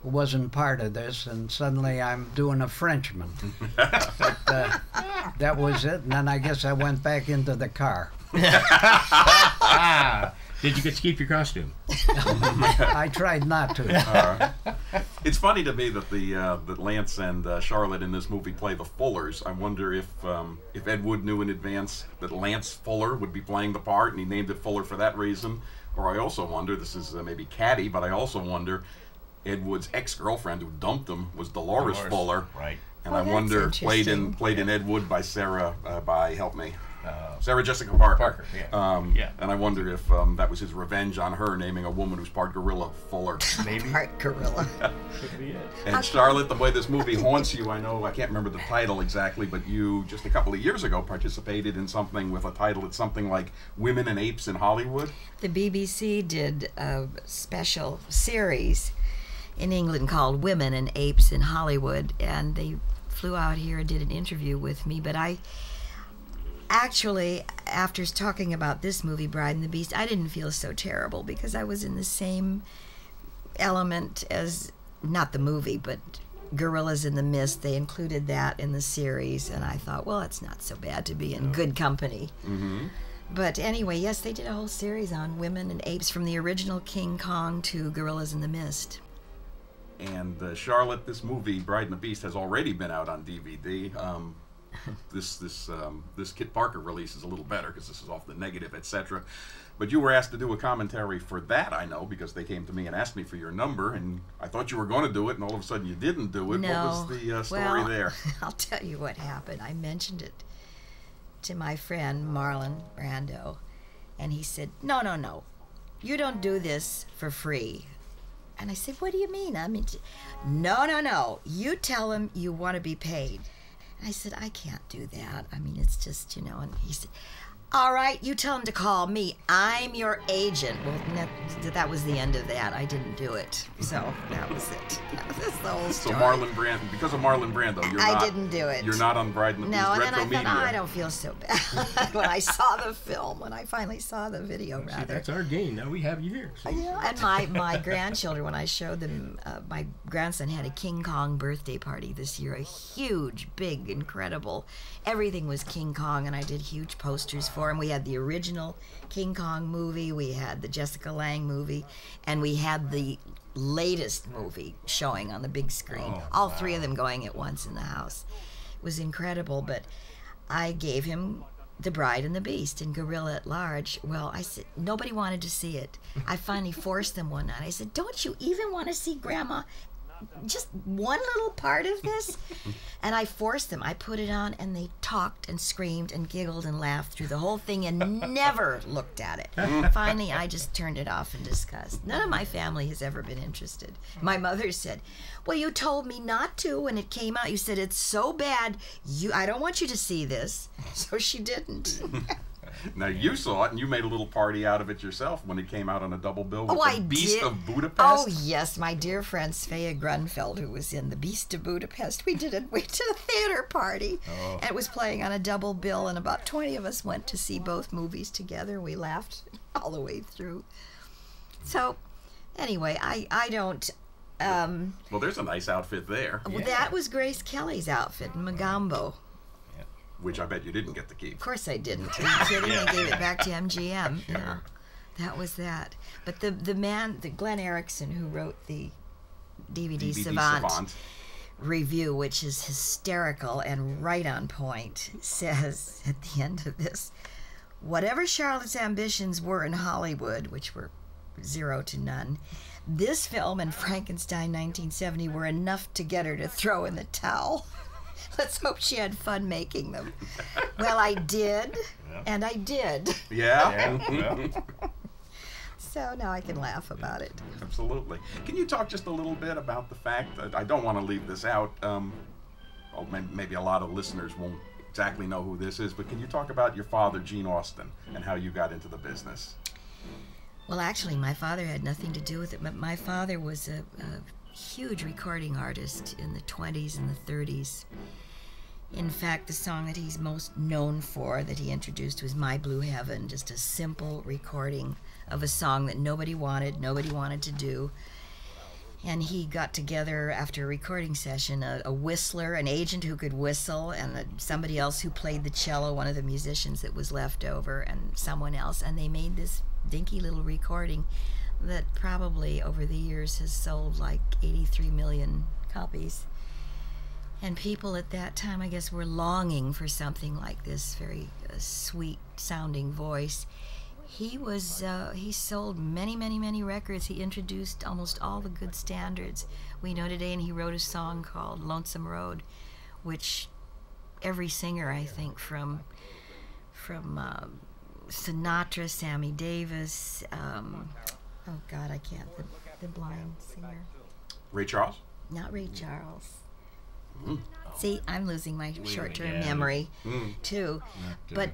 wasn't part of this, and suddenly I'm doing a Frenchman. But that was it, and then I guess I went back into the car. Did you get to keep your costume? I tried not to. It's funny to me that that Lance and Charlotte in this movie play the Fullers. I wonder if Ed Wood knew in advance that Lance Fuller would be playing the part, and he named it Fuller for that reason. Or I also wonder, this is maybe catty, but I also wonder, Ed Wood's ex-girlfriend who dumped him was Dolores Fuller. Right. And Oh, I wonder, that's played interesting. in Ed Wood by Sarah Sarah Jessica Parker. Yeah. And I wonder if that was his revenge on her, naming a woman who's part gorilla Fuller. Maybe. Part gorilla. Could be it. And Charlotte, the way this movie haunts you, I know, I can't remember the title exactly, but you, just a couple of years ago, participated in something with a title, it's something like Women and Apes in Hollywood. The BBC did a special series in England called Women and Apes in Hollywood, and they flew out here and did an interview with me. But I actually, after talking about this movie, Bride and the Beast, I didn't feel so terrible, because I was in the same element as, not the movie, but Gorillas in the Mist. They included that in the series, and I thought, well, it's not so bad to be in good company. But anyway, yes, they did a whole series on women and apes, from the original King Kong to Gorillas in the Mist. And Charlotte, this movie, Bride and the Beast, has already been out on DVD. This Kit Parker release is a little better because this is off the negative, etc. But you were asked to do a commentary for that, I know, because they came to me and asked me for your number, and I thought you were going to do it, and all of a sudden you didn't do it. No. What was the story there? I'll tell you what happened. I mentioned it to my friend Marlon Brando, and he said, no, you don't do this for free. And I said, what do you mean? I mean, no, you tell him you want to be paid. And I said, I can't do that. I mean, it's just, and he said, all right, you tell him to call me. I'm your agent. Well, that was the end of that. I didn't do it, so that was it. That's the whole So story. Marlon Brando, because of Marlon Brando, I didn't do it. You're not on Bride and the Beast No, and then retro I media. thought, oh, I don't feel so bad when I saw the film, when I finally saw the video, See, rather. that's our gain. Now we have you here. So. Yeah, and my grandchildren, when I showed them, my grandson had a King Kong birthday party this year, a huge, big, incredible. Everything was King Kong, and I did huge posters for him. We had the original King Kong movie, we had the Jessica Lange movie, and we had the latest movie showing on the big screen. All three of them going at once in the house. It was incredible, but I gave him The Bride and the Beast and Gorilla at Large. Well, I said, nobody wanted to see it. I finally forced them one night. I said, don't you even want to see Grandma just one little part of this? And I forced them. I put it on, and they talked and screamed and giggled and laughed through the whole thing and never looked at it. Finally, I just turned it off in disgust. None of my family has ever been interested. My mother said, well, you told me not to when it came out. You said it's so bad. I don't want you to see this. So she didn't. Now you saw it, and you made a little party out of it yourself when it came out on a double bill with I The Beast did. of Budapest. Oh, yes. My dear friend Svea Grunfeld, who was in The Beast of Budapest, we did a theater party. And it was playing on a double bill, and about 20 of us went to see both movies together. We laughed all the way through. So, anyway, I don't... Well, there's a nice outfit there, That was Grace Kelly's outfit in Magambo. which I bet you didn't get to keep. Of course I didn't. Are you kidding? I gave it back to MGM. Yeah, that was that. But the Glenn Erickson, who wrote the DVD Savant review, which is hysterical and right on point, says at the end of this, whatever Charlotte's ambitions were in Hollywood, which were 0 to none, this film and Frankenstein 1970 were enough to get her to throw in the towel. Let's hope she had fun making them. Well, I did, and I did. Yeah? So now I can laugh about it. Absolutely. Can you talk just a little bit about the fact that I don't want to leave this out? Maybe a lot of listeners won't exactly know who this is, but can you talk about your father, Gene Austin, and how you got into the business? Well, actually, my father had nothing to do with it, but my father was a huge recording artist in the 20s and the 30s. In fact, the song that he's most known for, that he introduced, was My Blue Heaven, just a simple recording of a song that nobody wanted to do. And he got together after a recording session, a whistler, an agent who could whistle, and somebody else who played the cello, one of the musicians that was left over, and someone else, and they made this dinky little recording that probably over the years has sold like 83 million copies. And people at that time, I guess, were longing for something like this, very sweet sounding voice. He sold many, many, many records. He introduced almost all the good standards we know today, and he wrote a song called Lonesome Road, which every singer, I think, from Sinatra, Sammy Davis, oh God, I can't, the blind singer. Ray Charles? Not Ray Charles. See, I'm losing my short-term memory, too. But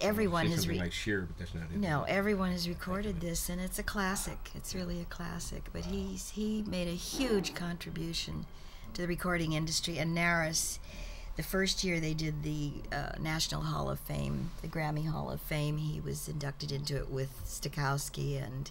everyone has like Sheer, but that's not it. No, everyone has recorded this, and it's a classic. It's really a classic. But he made a huge contribution to the recording industry. And Naris, the first year they did the National Hall of Fame, the Grammy Hall of Fame, he was inducted into it with Stokowski and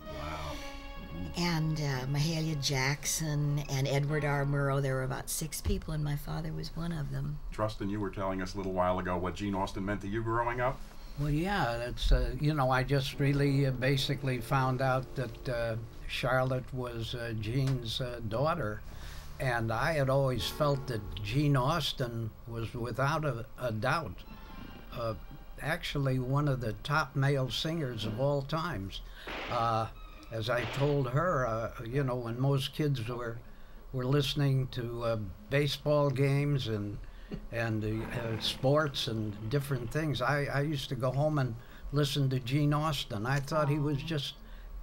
Mahalia Jackson and Edward R. Murrow. There were about 6 people, and my father was one of them. Trustin, you were telling us a little while ago what Gene Austin meant to you growing up. Well, yeah, that's, I just really basically found out that Charlotte was Gene's daughter. And I had always felt that Gene Austin was, without a doubt, actually one of the top male singers of all times. As I told her, when most kids were listening to baseball games and sports and different things, I used to go home and listen to Gene Austin. I thought he was just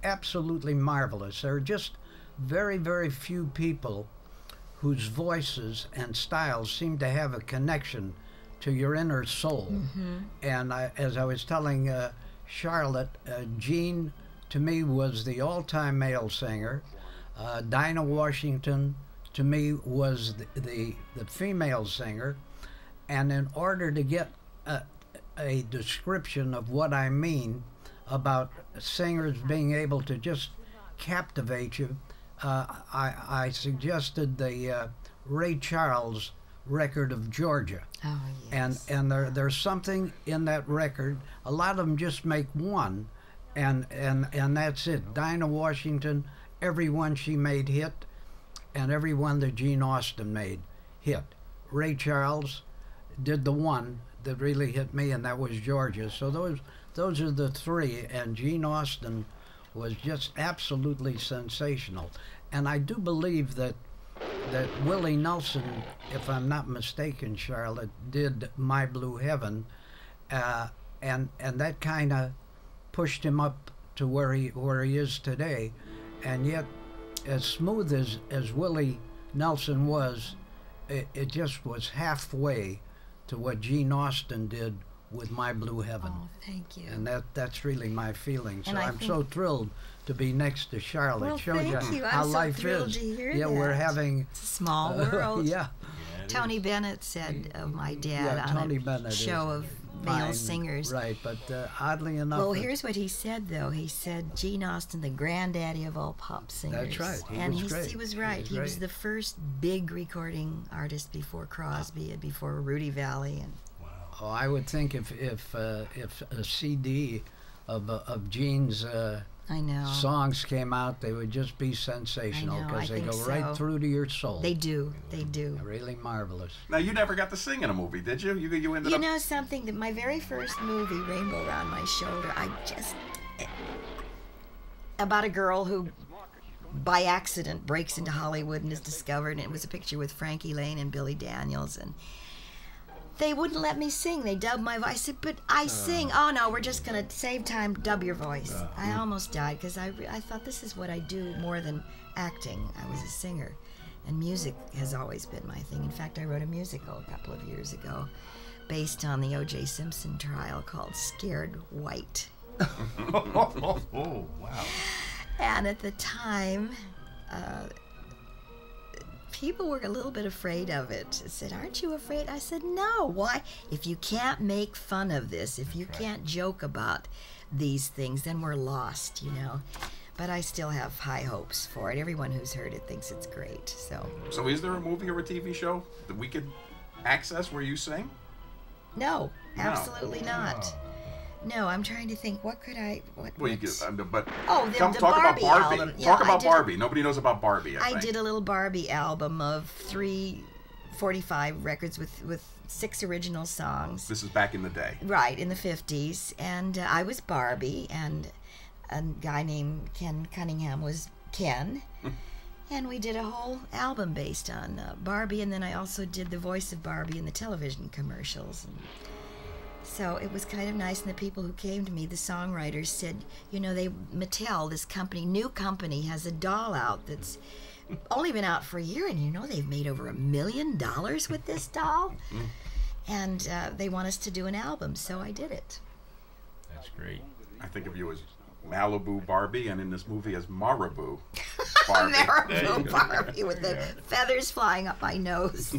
absolutely marvelous. There are just very, very few people whose voices and styles seem to have a connection to your inner soul. And as I was telling Charlotte, Gene to me, was the all-time male singer. Dinah Washington, to me, was the female singer. And in order to get a description of what I mean about singers being able to just captivate you, I suggested the Ray Charles record of Georgia. Oh, yes. And there's something in that record. A lot of them just make one, and that's it. Dinah Washington, every one she made hit, and every one that Gene Austin made hit. Ray Charles did the one that really hit me, and that was Georgia. So those are the three, and Gene Austin was just absolutely sensational. And I do believe that Willie Nelson, if I'm not mistaken, Charlotte, did My Blue Heaven, and that kind of pushed him up to where he is today. And yet, as smooth as Willie Nelson was, it just was halfway to what Gene Austin did with My Blue Heaven. Oh, thank you. And that's really my feeling. So And I I'm think- so thrilled to be next to Charlotte. Well, Shows thank you. I'm how so life thrilled is. to hear Yeah, we're that. having It's a small world. yeah. Yeah, it Tony is. Bennett said of my dad Yeah, on Tony a Bennett show is of male fine, singers. Right, but oddly enough, Well, here's what he said, though. He said Gene Austin, the granddaddy of all pop singers. That's right. He and was great. he was right. He was great. the first big recording artist before Crosby and before Rudy Valley. And oh, I would think if a CD of Gene's I know songs came out, they would just be sensational I know, because I they go think right so. through to your soul. they do. They do. Really marvelous. Now, you never got to sing in a movie, did you? You ended You up. know something? That my very first movie, Rainbow Around My Shoulder, about a girl who by accident breaks into Hollywood and is discovered, and it was a picture with Frankie Lane and Billy Daniels, and they wouldn't let me sing. They dubbed my voice. I said, but I sing. Oh, no, we're just going to save time, dub your voice. I almost died because I thought this is what I do more than acting. I was a singer. And music has always been my thing. In fact, I wrote a musical a couple of years ago based on the O.J. Simpson trial called Scared White. Oh, wow. And at the time, people were a little bit afraid of it. I said, aren't you afraid? I said, no. Why? If you can't make fun of this, if you can't joke about these things, then we're lost, you know. But I still have high hopes for it. Everyone who's heard it thinks it's great. So, is there a movie or a TV show that we could access where you sing? No, absolutely not. No, I'm trying to think. What could I? Well, you could, but Oh, the talk about Barbie Barbie. album. Yeah, Talk I about did- Barbie. Nobody knows about Barbie. I think. did a little Barbie album of 345 records with 6 original songs. This is back in the day. Right, in the 50s. And I was Barbie, and a guy named Ken Cunningham was Ken. And we did a whole album based on Barbie, and then I also did the voice of Barbie in the television commercials. And so it was kind of nice, and the people who came to me, the songwriters, said, you know, Mattel, this new company, has a doll out that's only been out for a year, and you know they've made over $1 million with this doll. And they want us to do an album, so I did it. That's great. I think of you as Malibu Barbie, and in this movie as Marabou Barbie. Marabou Barbie with the feathers flying up my nose.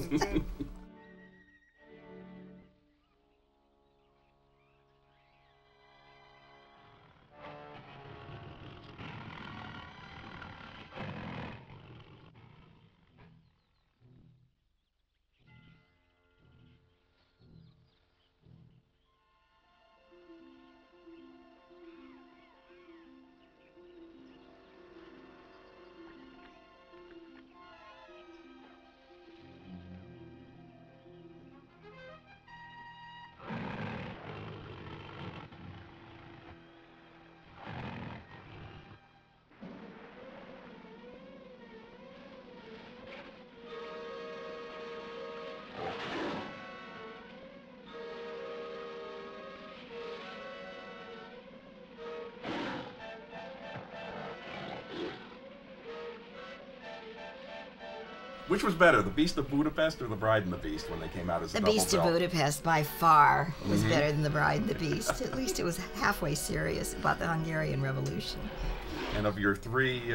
Which was better, The Beast of Budapest or The Bride and the Beast when they came out as a The double Beast bill? of Budapest by far was better than The Bride and the Beast. At least it was halfway serious about the Hungarian Revolution. And of your three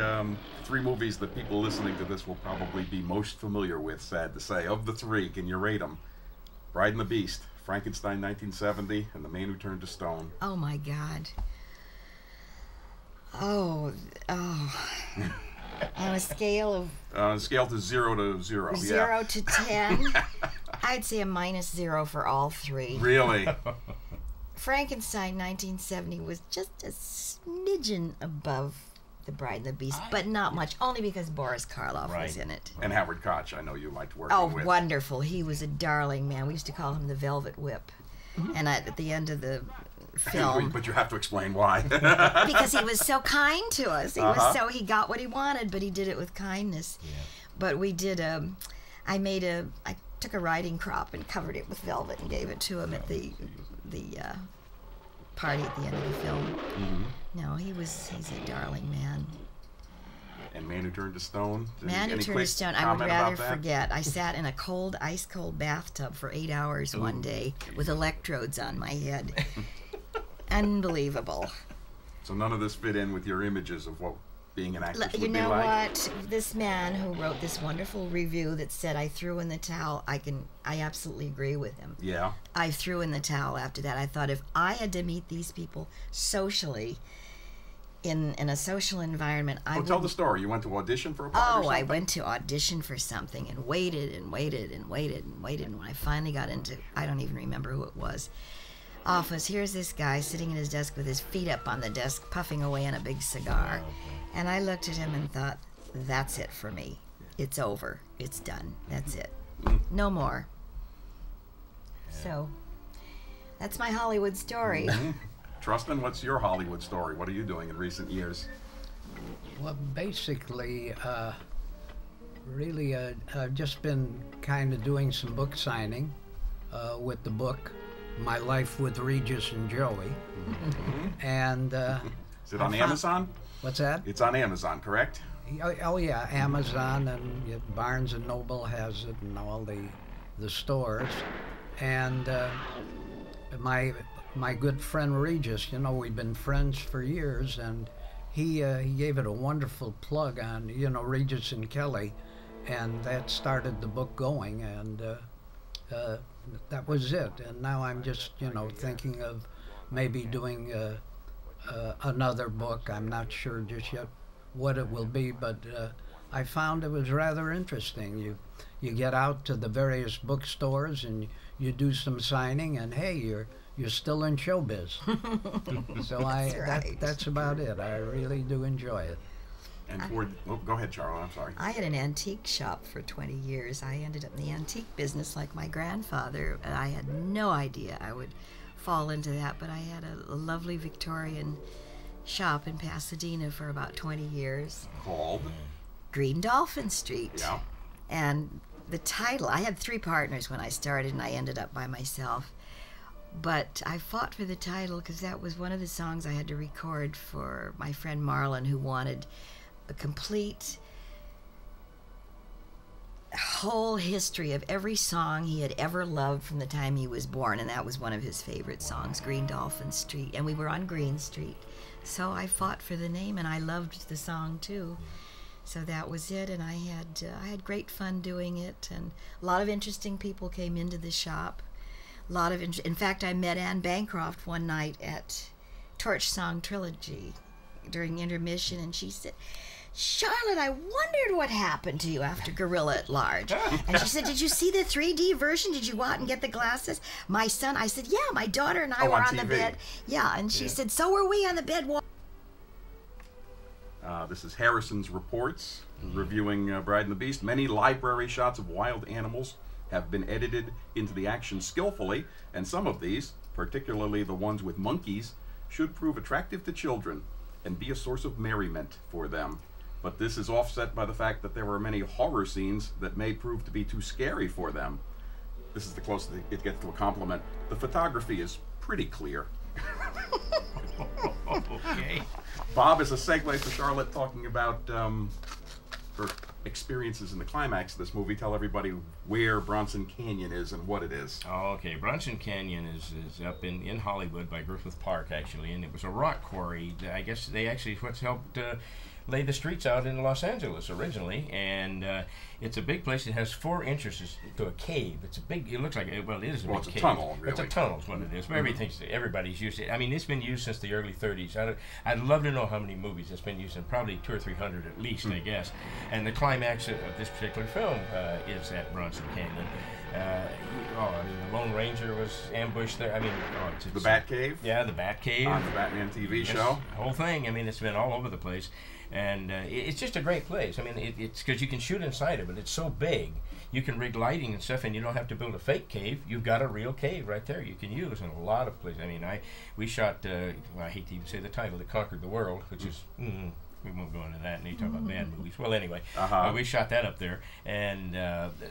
movies that people listening to this will probably be most familiar with, sad to say, of the three, can you rate them? Bride and the Beast, Frankenstein 1970, and The Man Who Turned to Stone. Oh my God. Oh. On a scale of Scale to 0 to 0. 0 to 10, I'd say a -0 for all three. Really? Frankenstein 1970 was just a smidgen above The Bride and the Beast, but not much, only because Boris Karloff was in it. And Howard Koch, I know you liked working Oh, with. wonderful. He was a darling man. We used to call him the Velvet Whip. And at the end of the film, But you have to explain why. because he was so kind to us. He got what he wanted, but he did it with kindness. Yeah. But we did I took a riding crop and covered it with velvet and gave it to him at the party at the end of the film. No, he's a darling man. And Man Who Turned to Stone? Man Who Any Turned to quick Stone, I would comment rather about that? forget. I sat in a cold, ice-cold bathtub for 8 hours one day with electrodes on my head. Unbelievable. So none of this fit in with your images of what being an actress You would be know like? what? This man who wrote this wonderful review that said I threw in the towel, I absolutely agree with him. Yeah. I threw in the towel after that. I thought if I had to meet these people socially, in a social environment, I would... Tell the story. You went to audition for a part or Oh, something? I went to audition for something and waited and waited and waited and waited. And when I finally got into, I don't even remember who it was, office, here's this guy sitting at his desk with his feet up on the desk, puffing away on a big cigar. And I looked at him and thought, that's it for me. It's over. It's done. That's it. No more. So, that's my Hollywood story. Trustin, what's your Hollywood story? What are you doing in recent years? Well, basically, really, I've just been kind of doing some book signing with the book My Life with Regis and Joey. And Is it on Amazon? What's that? It's on Amazon, correct? Oh yeah, Amazon and Barnes and Noble has it, and all the stores. And my good friend Regis, we've been friends for years, and he gave it a wonderful plug on Regis and Kelly, and that started the book going, and that was it. And now I'm just thinking of maybe doing another book. I'm not sure just yet what it will be, but I found it was rather interesting. You get out to the various bookstores and you do some signing, and hey, you're still in showbiz. So That's right. that's about it. I really do enjoy it. And go ahead, Charlotte. I'm sorry. I had an antique shop for 20 years. I ended up in the antique business like my grandfather. And I had no idea I would fall into that, but I had a lovely Victorian shop in Pasadena for about 20 years. Called? Green Dolphin Street. Yeah. And the title, I had 3 partners when I started, and I ended up by myself. But I fought for the title because that was one of the songs I had to record for my friend Marlon, who wanted a complete whole history of every song he had ever loved from the time he was born, and that was one of his favorite songs, Green Dolphin Street. And we were on Green Street. So I fought for the name, and I loved the song too. So that was it, and I had great fun doing it, and a lot of interesting people came into the shop. In fact, I met Anne Bancroft one night at Torch Song Trilogy during intermission, and she said, "Charlotte, I wondered what happened to you after Gorilla at Large." And she said, "Did you see the 3D version? Did you go out and get the glasses?" My son, I said, "Yeah, my daughter and I were on the TV. bed." Yeah, and she said, "So were we on the bed." This is Harrison's Reports, reviewing Bride and the Beast. Many library shots of wild animals have been edited into the action skillfully, and some of these, particularly the ones with monkeys, should prove attractive to children and be a source of merriment for them. But this is offset by the fact that there are many horror scenes that may prove to be too scary for them. This is the closest it gets to a compliment. The photography is pretty clear. Okay. Bob, is a segue for Charlotte talking about her experiences in the climax of this movie. Tell everybody where Bronson Canyon is and what it is. Oh, okay. Bronson Canyon is up in Hollywood by Griffith Park, actually, and it was a rock quarry. I guess they actually what's helped lay the streets out in Los Angeles originally, and it's a big place. It has 4 entrances to a cave. It's a big. It looks like it is a big it's cave. a tunnel, really. It's a tunnel, is what it is. But everybody's used it. I mean, it's been used since the early 30s. I'd love to know how many movies it's been used in. Probably 200 or 300 at least, I guess. And the climax of this particular film is at Bronson Canyon. I mean, the Lone Ranger was ambushed there. I mean, the Batcave. Yeah, the Batcave on the Batman TV show. The whole thing. I mean, it's been all over the place. And it's just a great place. I mean, it's because you can shoot inside of it. It's so big. You can rig lighting and stuff, and you don't have to build a fake cave. You've got a real cave right there you can use in a lot of places. I mean, we shot, I hate to even say the title, That Conquered the World, which is, we won't go into that, and you talk about bad movies. Well, anyway, we shot that up there. And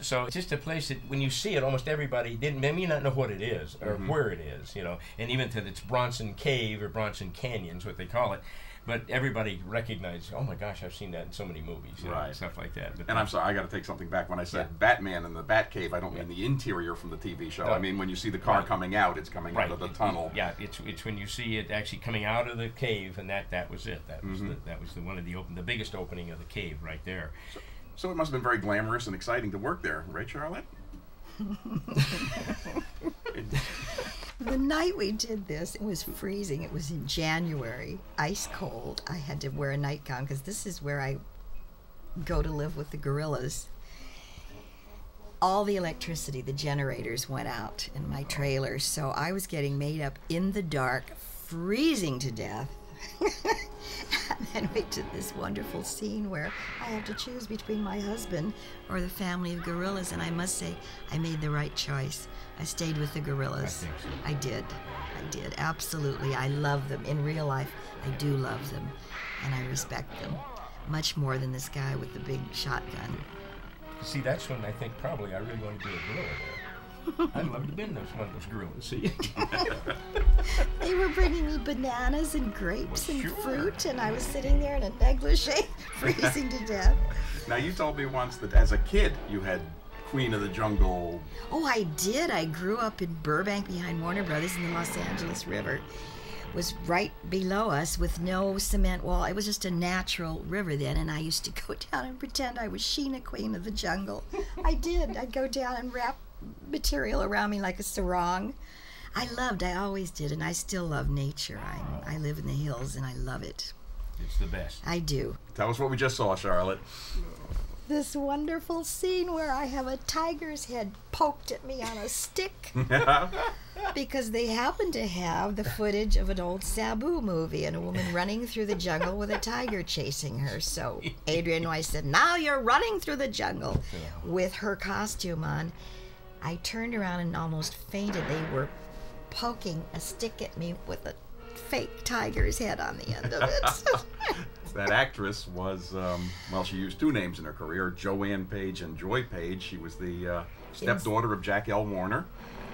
so it's just a place that when you see it, almost everybody may not know what it is or where it is, you know. And even to it's Bronson Cave or Bronson Canyon's what they call it. But everybody recognized, oh my gosh, I've seen that in so many movies, you know, and stuff like that. But I'm sorry, I got to take something back. When I said Batman and the Batcave, I don't mean the interior from the TV show. I mean when you see the car coming out, it's coming out of the tunnel. Yeah, it's when you see it actually coming out of the cave, and that was it. That was the biggest opening of the cave right there. So it must have been very glamorous and exciting to work there, right, Charlotte? The night we did this, it was freezing. It was in January, ice cold. I had to wear a nightgown because this is where I go to live with the gorillas. All the electricity, the generators went out in my trailer, so I was getting made up in the dark, freezing to death. And then we did this wonderful scene where I have to choose between my husband or the family of gorillas, and I must say I made the right choice. I stayed with the gorillas. I think so. I did, absolutely. I love them. In real life, I do love them, and I respect them much more than this guy with the big shotgun. See, that's when I think probably I really want to be a gorilla there. I'd love to have been one of those gorillas, see? They were bringing me bananas and grapes and fruit, and I was sitting there in a negligee, freezing to death. Now, you told me once that as a kid you had Queen of the Jungle. Oh, I did. I grew up in Burbank behind Warner Brothers in the Los Angeles River. It was right below us with no cement wall. It was just a natural river then, and I used to go down and pretend I was Sheena, Queen of the Jungle. I did. I'd go down and wrap material around me like a sarong. I always did, and I still love nature. I live in the hills, and I love it. It's the best. I do. Tell us what we just saw, Charlotte. This wonderful scene where I have a tiger's head poked at me on a stick because they happen to have the footage of an old Sabu movie and a woman running through the jungle with a tiger chasing her. So Adrian Weiss said, now you're running through the jungle with her costume on. I turned around and almost fainted. They were poking a stick at me with a fake tiger's head on the end of it. That actress was, she used 2 names in her career, Joanne Page and Joy Page. She was the stepdaughter of Jack L. Warner.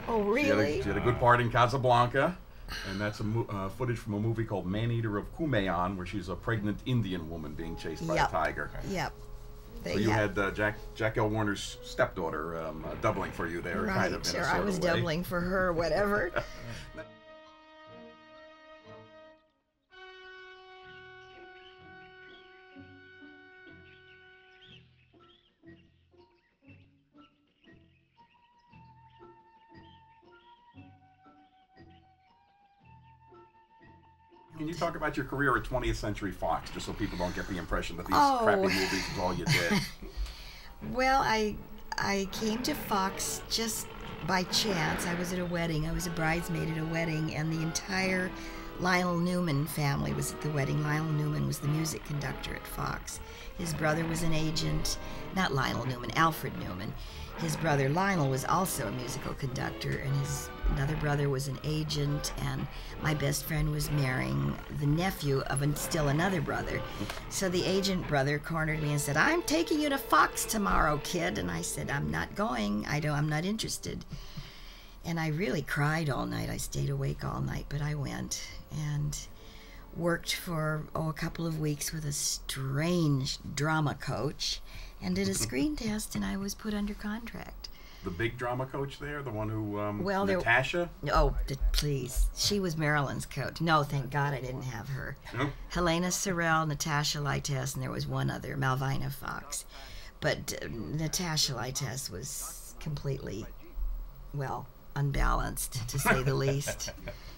Oh, really? She had a good part in Casablanca. And that's footage from a movie called Man-Eater of Kumaon, where she's a pregnant Indian woman being chased by a tiger. Yep. So you had Jack L. Warner's stepdaughter doubling for you there, kind of in a sort of I was way. doubling for her, whatever. Can you talk about your career at 20th Century Fox, just so people don't get the impression that these crappy movies is all you did? Well, I came to Fox just by chance. I was at a wedding. I was a bridesmaid at a wedding, and the entire Lionel Newman family was at the wedding. Lionel Newman was the music conductor at Fox. His brother was an agent. Not Lionel Newman, Alfred Newman. His brother Lionel was also a musical conductor, and his another brother was an agent, and my best friend was marrying the nephew of still another brother. So the agent brother cornered me and said, I'm taking you to Fox tomorrow, kid. And I said, I'm not going. I'm not interested. And I really cried all night. I stayed awake all night, but I went and worked for a couple of weeks with a strange drama coach and did a screen test, and I was put under contract. The big drama coach there, the one who, Well, Natasha? Oh, please. She was Marilyn's coach. No, thank God I didn't have her. No? Helena Sorrell, Natasha Lytess, and there was one other, Malvina Fox. But Natasha Lytess was completely, well, unbalanced, to say the least.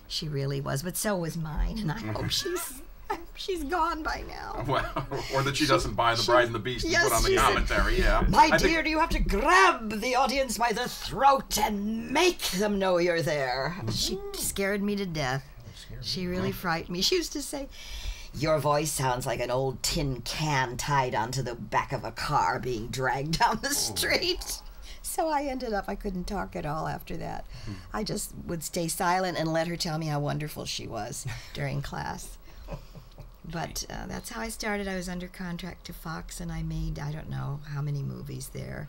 She really was, but so was mine, and I hope she's gone by now. Well, or that she doesn't buy The Bride and the Beast and yes, put on the commentary, yeah. My dear, do you have to grab the audience by the throat and make them know you're there? She scared me to death. She really frightened me. She used to say, your voice sounds like an old tin can tied onto the back of a car being dragged down the street. So I ended up, I couldn't talk at all after that. I just would stay silent and let her tell me how wonderful she was during class. But that's how I started. I was under contract to Fox, and I made, I don't know how many movies there.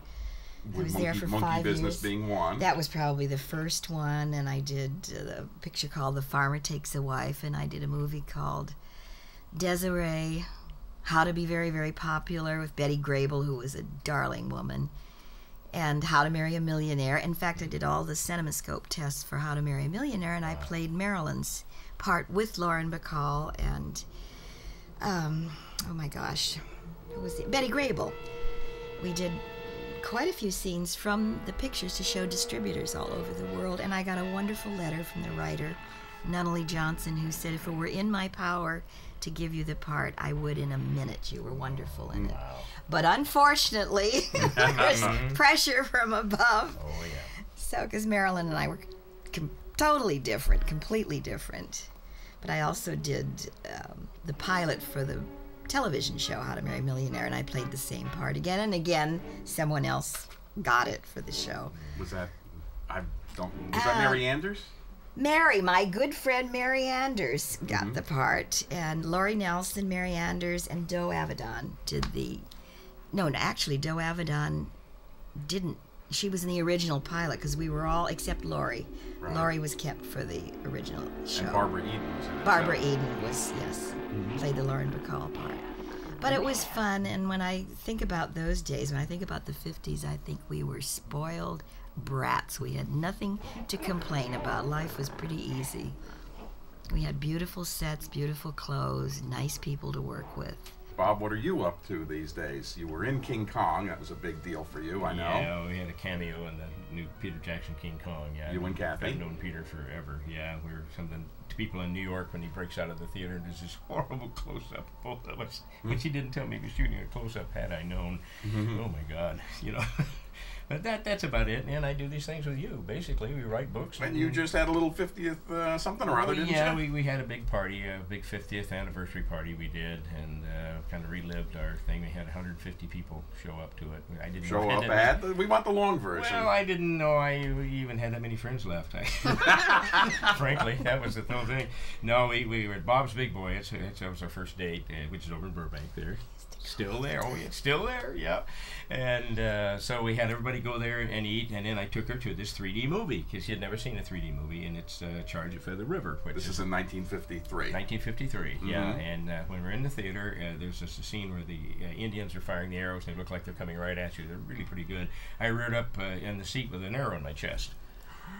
I was there for 5 years. Monkey Business being one. That was probably the first one, and I did a picture called The Farmer Takes a Wife, and I did a movie called Desiree, How to Be Very, Very Popular, with Betty Grable, who was a darling woman, and How to Marry a Millionaire. In fact, I did all the CinemaScope tests for How to Marry a Millionaire, and I played Marilyn's part with Lauren Bacall and, oh my gosh, who was it? Betty Grable. We did quite a few scenes from the pictures to show distributors all over the world, and I got a wonderful letter from the writer, Nunnally Johnson, who said, if it were in my power to give you the part, I would in a minute. You were wonderful in it. Wow. But unfortunately, there's pressure from above. Oh, yeah. So, because Marilyn and I were totally different, completely different. But I also did the pilot for the television show, How to Marry a Millionaire, and I played the same part again and again. Someone else got it for the show. Was that Mary Anders? Mary, my good friend Mary Anders got the part, and Laurie Nelson, Mary Anders, and Doe Avedon did the... No, actually, Doe Avedon didn't. She was in the original pilot, because we were all, except Laurie. Right. Laurie was kept for the original show. And Barbara Eden was in it. Barbara Eden was, yes, played the Lauren Bacall part. But it was fun, and when I think about those days, when I think about the 50s, I think we were spoiled brats. We had nothing to complain about. Life was pretty easy. We had beautiful sets, beautiful clothes, nice people to work with. Bob, what are you up to these days? You were in King Kong. That was a big deal for you, I know. Yeah, we had a cameo in the new Peter Jackson King Kong. Yeah, You and Kathy? I've known Peter forever. Yeah, we were something to people in New York when he breaks out of the theater and there's this horrible close-up of both of us, which he didn't tell me he was shooting a close-up had I known. Oh my God, you know. But that's about it, and I do these things with you. Basically, we write books. And you just had a little 50th something or other, didn't you? Yeah, we had a big party, a big 50th anniversary party we did, and kind of relived our thing. We had 150 people show up to it. I didn't Show know up at? We want the long version. Well, I didn't know I even had that many friends left. Frankly, that was the whole thing. No, we were at Bob's Big Boy. That was our first date, which is over in Burbank there. Still there. Oh, yeah. Still there. Yeah. And so we had everybody go there and eat, and then I took her to this 3D movie because she had never seen a 3D movie, and it's Charge It for the River. Which This is in 1953. 1953, yeah. And when we're in the theater, there's just a scene where the Indians are firing the arrows, and they look like they're coming right at you. They're really pretty good. I reared up in the seat with an arrow in my chest.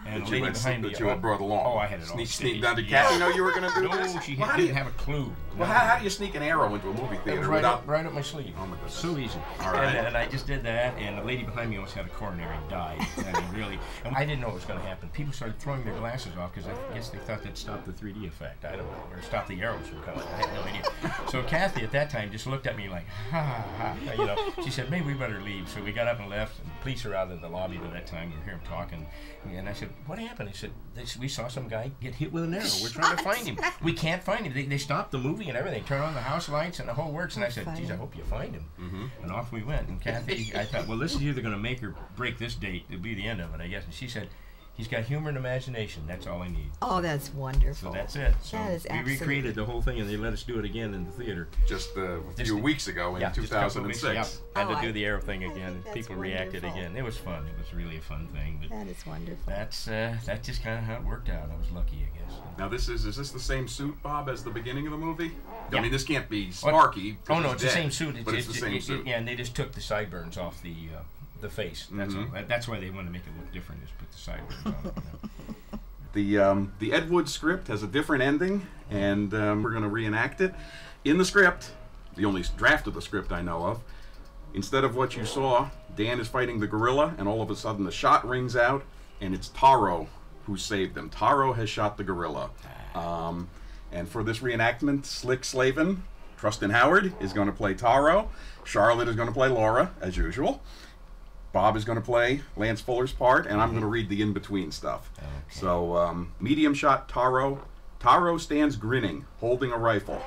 And That the lady behind me, you had brought along. Oh, I had it all. Sneak down to Kathy. Know you were going to do this? No, she Well, didn't have a clue. Well, how do you sneak an arrow into a movie It theater was right without... up my sleeve. Oh, my goodness. So easy. All right. And I just did that, and the lady behind me almost had a coronary and died. I mean, really. And I didn't know what was going to happen. People started throwing their glasses off because I guess they thought they'd stop the 3D effect. I don't know. Or stop the arrows from coming. I had no idea. So Kathy at that time just looked at me like, ha, ha, ha. You know, she said, maybe we better leave. So we got up and left. And the police are out in the lobby by that time. You hear them talking. And I said, what happened? He said, we saw some guy get hit with an arrow. We're trying to find him. We can't find him. They stopped the movie and everything. Turned on the house lights and the whole works. And I said, geez, I hope you find him. And off we went. And Kathy, I thought, well, this is either going to make or break this date. It'll be the end of it, I guess. And she said, He's got humor and imagination. That's all I need. Oh, that's wonderful. So that's it. So That is we absolutely- recreated the whole thing, and they let us do it again in the theater. Just a few weeks ago in Just a couple of 2006. weeks, yeah. Had Oh, to do the arrow thing again, and that's people reacted wonderful. again. It was fun. It was really a fun thing. But That is wonderful. that's just kind of how it worked out. I was lucky, I guess. Now is this the same suit, Bob, as the beginning of the movie? I Yeah. mean, this can't be Sparky. 'cause Oh no, he's it's the dead, same suit. but it's the same suit. Yeah, and they just took the sideburns off the face. That's all. That's why they wanted to make it look different. Just put the sideburns on it. You know. The Ed Wood script has a different ending, and we're going to reenact it. In the script, the only draft of the script I know of, instead of what you saw, Dan is fighting the gorilla, and all of a sudden the shot rings out, and it's Taro who saved him. Taro has shot the gorilla. And for this reenactment, Slick Slavin, Trustin Howard, is going to play Taro. Charlotte is going to play Laura, as usual. Bob is going to play Lance Fuller's part, and I'm going to read the in-between stuff. Okay. So, medium shot Taro. Taro stands grinning, holding a rifle.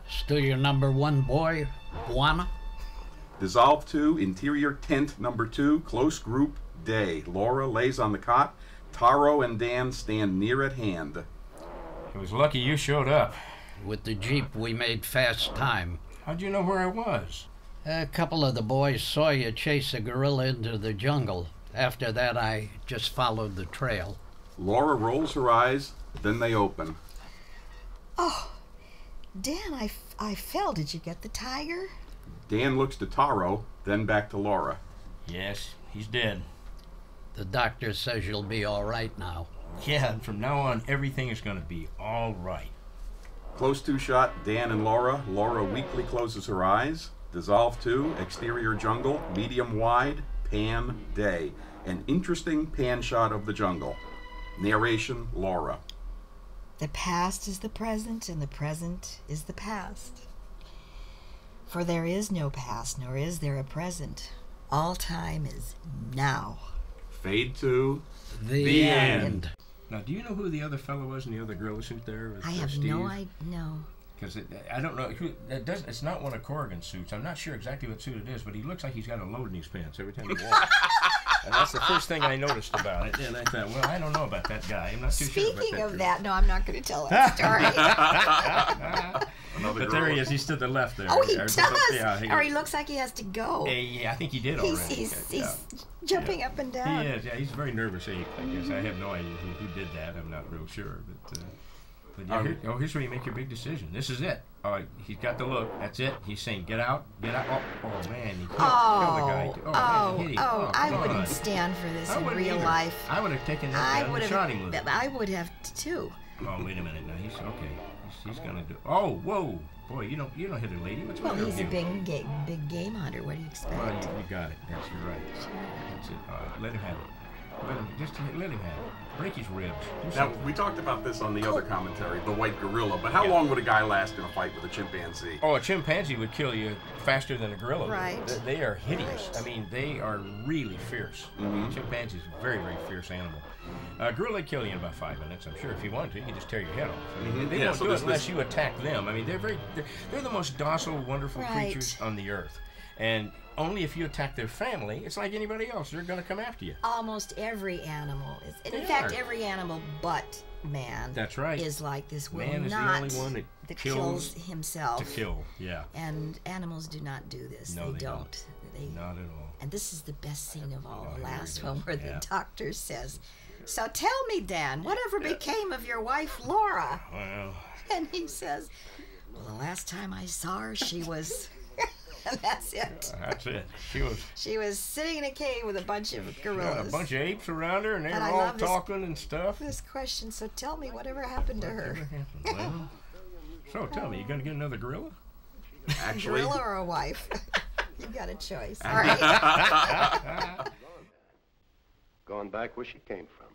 Still your number one boy, Buana? Dissolve 2, interior tent number 2, close group day. Laura lays on the cot. Taro and Dan stand near at hand. It was lucky you showed up. With the Jeep, we made fast time. How'd you know where I was? A couple of the boys saw you chase a gorilla into the jungle. After that, I just followed the trail. Laura rolls her eyes, then they open. Oh, Dan, I fell. Did you get the tiger? Dan looks to Taro, then back to Laura. Yes, he's dead. The doctor says you'll be all right now. Yeah, and from now on, everything is going to be all right. Close 2 shot, Dan and Laura. Laura weakly closes her eyes. Dissolve 2, exterior jungle, medium wide, pan, day. An interesting pan shot of the jungle. Narration, Laura. The past is the present, and the present is the past. For there is no past, nor is there a present. All time is now. Fade to The end. Now, do you know who the other fellow was in the other gorilla suit there? I have no idea. No. Because I don't know who. It's not one of Corrigan's suits. I'm not sure exactly what suit it is, but he looks like he's got a load in his pants every time he walks. And that's the first thing I noticed about it. And I thought, well, I don't know about that guy. I'm not too sure about Speaking that. of that, no, I'm not going to tell that story. another But there he gorilla. is. He's to the left there. Oh, he Or- does. Yeah, Or he looks like he has to go. yeah, I think he did already. He's jumping up and down. He is. Yeah, he's a very nervous ape, I guess. I have no idea who did that. I'm not real sure. But yeah, here's where you make your big decision. This is it. All right, he's got the look. That's it. He's saying, get out, get out. Oh man, he killed the guy. Man, he hit him. I come wouldn't on. stand for this I in wouldn't real either. life. I would have taken I that down would and shot him with it. I would have too. Oh, wait a minute. Now he's okay. He's gonna do. Oh, whoa, boy! You don't hit a lady. What's Well, going on he's a with you? big game hunter. What do you expect? Well, you got it. That's right. That's it. All right, let him have it. Let him have it. Break his ribs. Do Now, something. we talked about this on the other commentary, the white gorilla, but how long would a guy last in a fight with a chimpanzee? Oh, a chimpanzee would kill you faster than a gorilla would. Right. They are hideous. I mean, they are really fierce. I mean, chimpanzee is a very, very fierce animal. A gorilla would kill you in about 5 minutes, I'm sure. If you wanted to, you could just tear your head off. I mean, they Yeah, don't so do it this- unless you attack them. I mean, they're the most docile, wonderful Right. creatures on the earth. And only if you attack their family, it's like anybody else. They're going to come after you. Almost every animal is. And in They fact, are. every animal but man. That's right. Is like this. Will Man is the not only one that kills himself. To kill, yeah. And animals do not do this. No, they don't. Not at all. And this is the best scene of all. Oh, The here last it one is. where Yeah. the doctor says, "So tell me, Dan, whatever became of your wife, Laura?" Well, And he says, "Well, the last time I saw her, she was..." And that's it. that's it. She was sitting in a cave with a bunch of Got gorillas. a bunch of apes around her, and they And were I all love this- talking and stuff. This question, so tell me whatever happened to her. Well, so tell me, you gonna get another gorilla? Actually, Gorilla or a wife? You got a choice. All right. Gone back where she came from.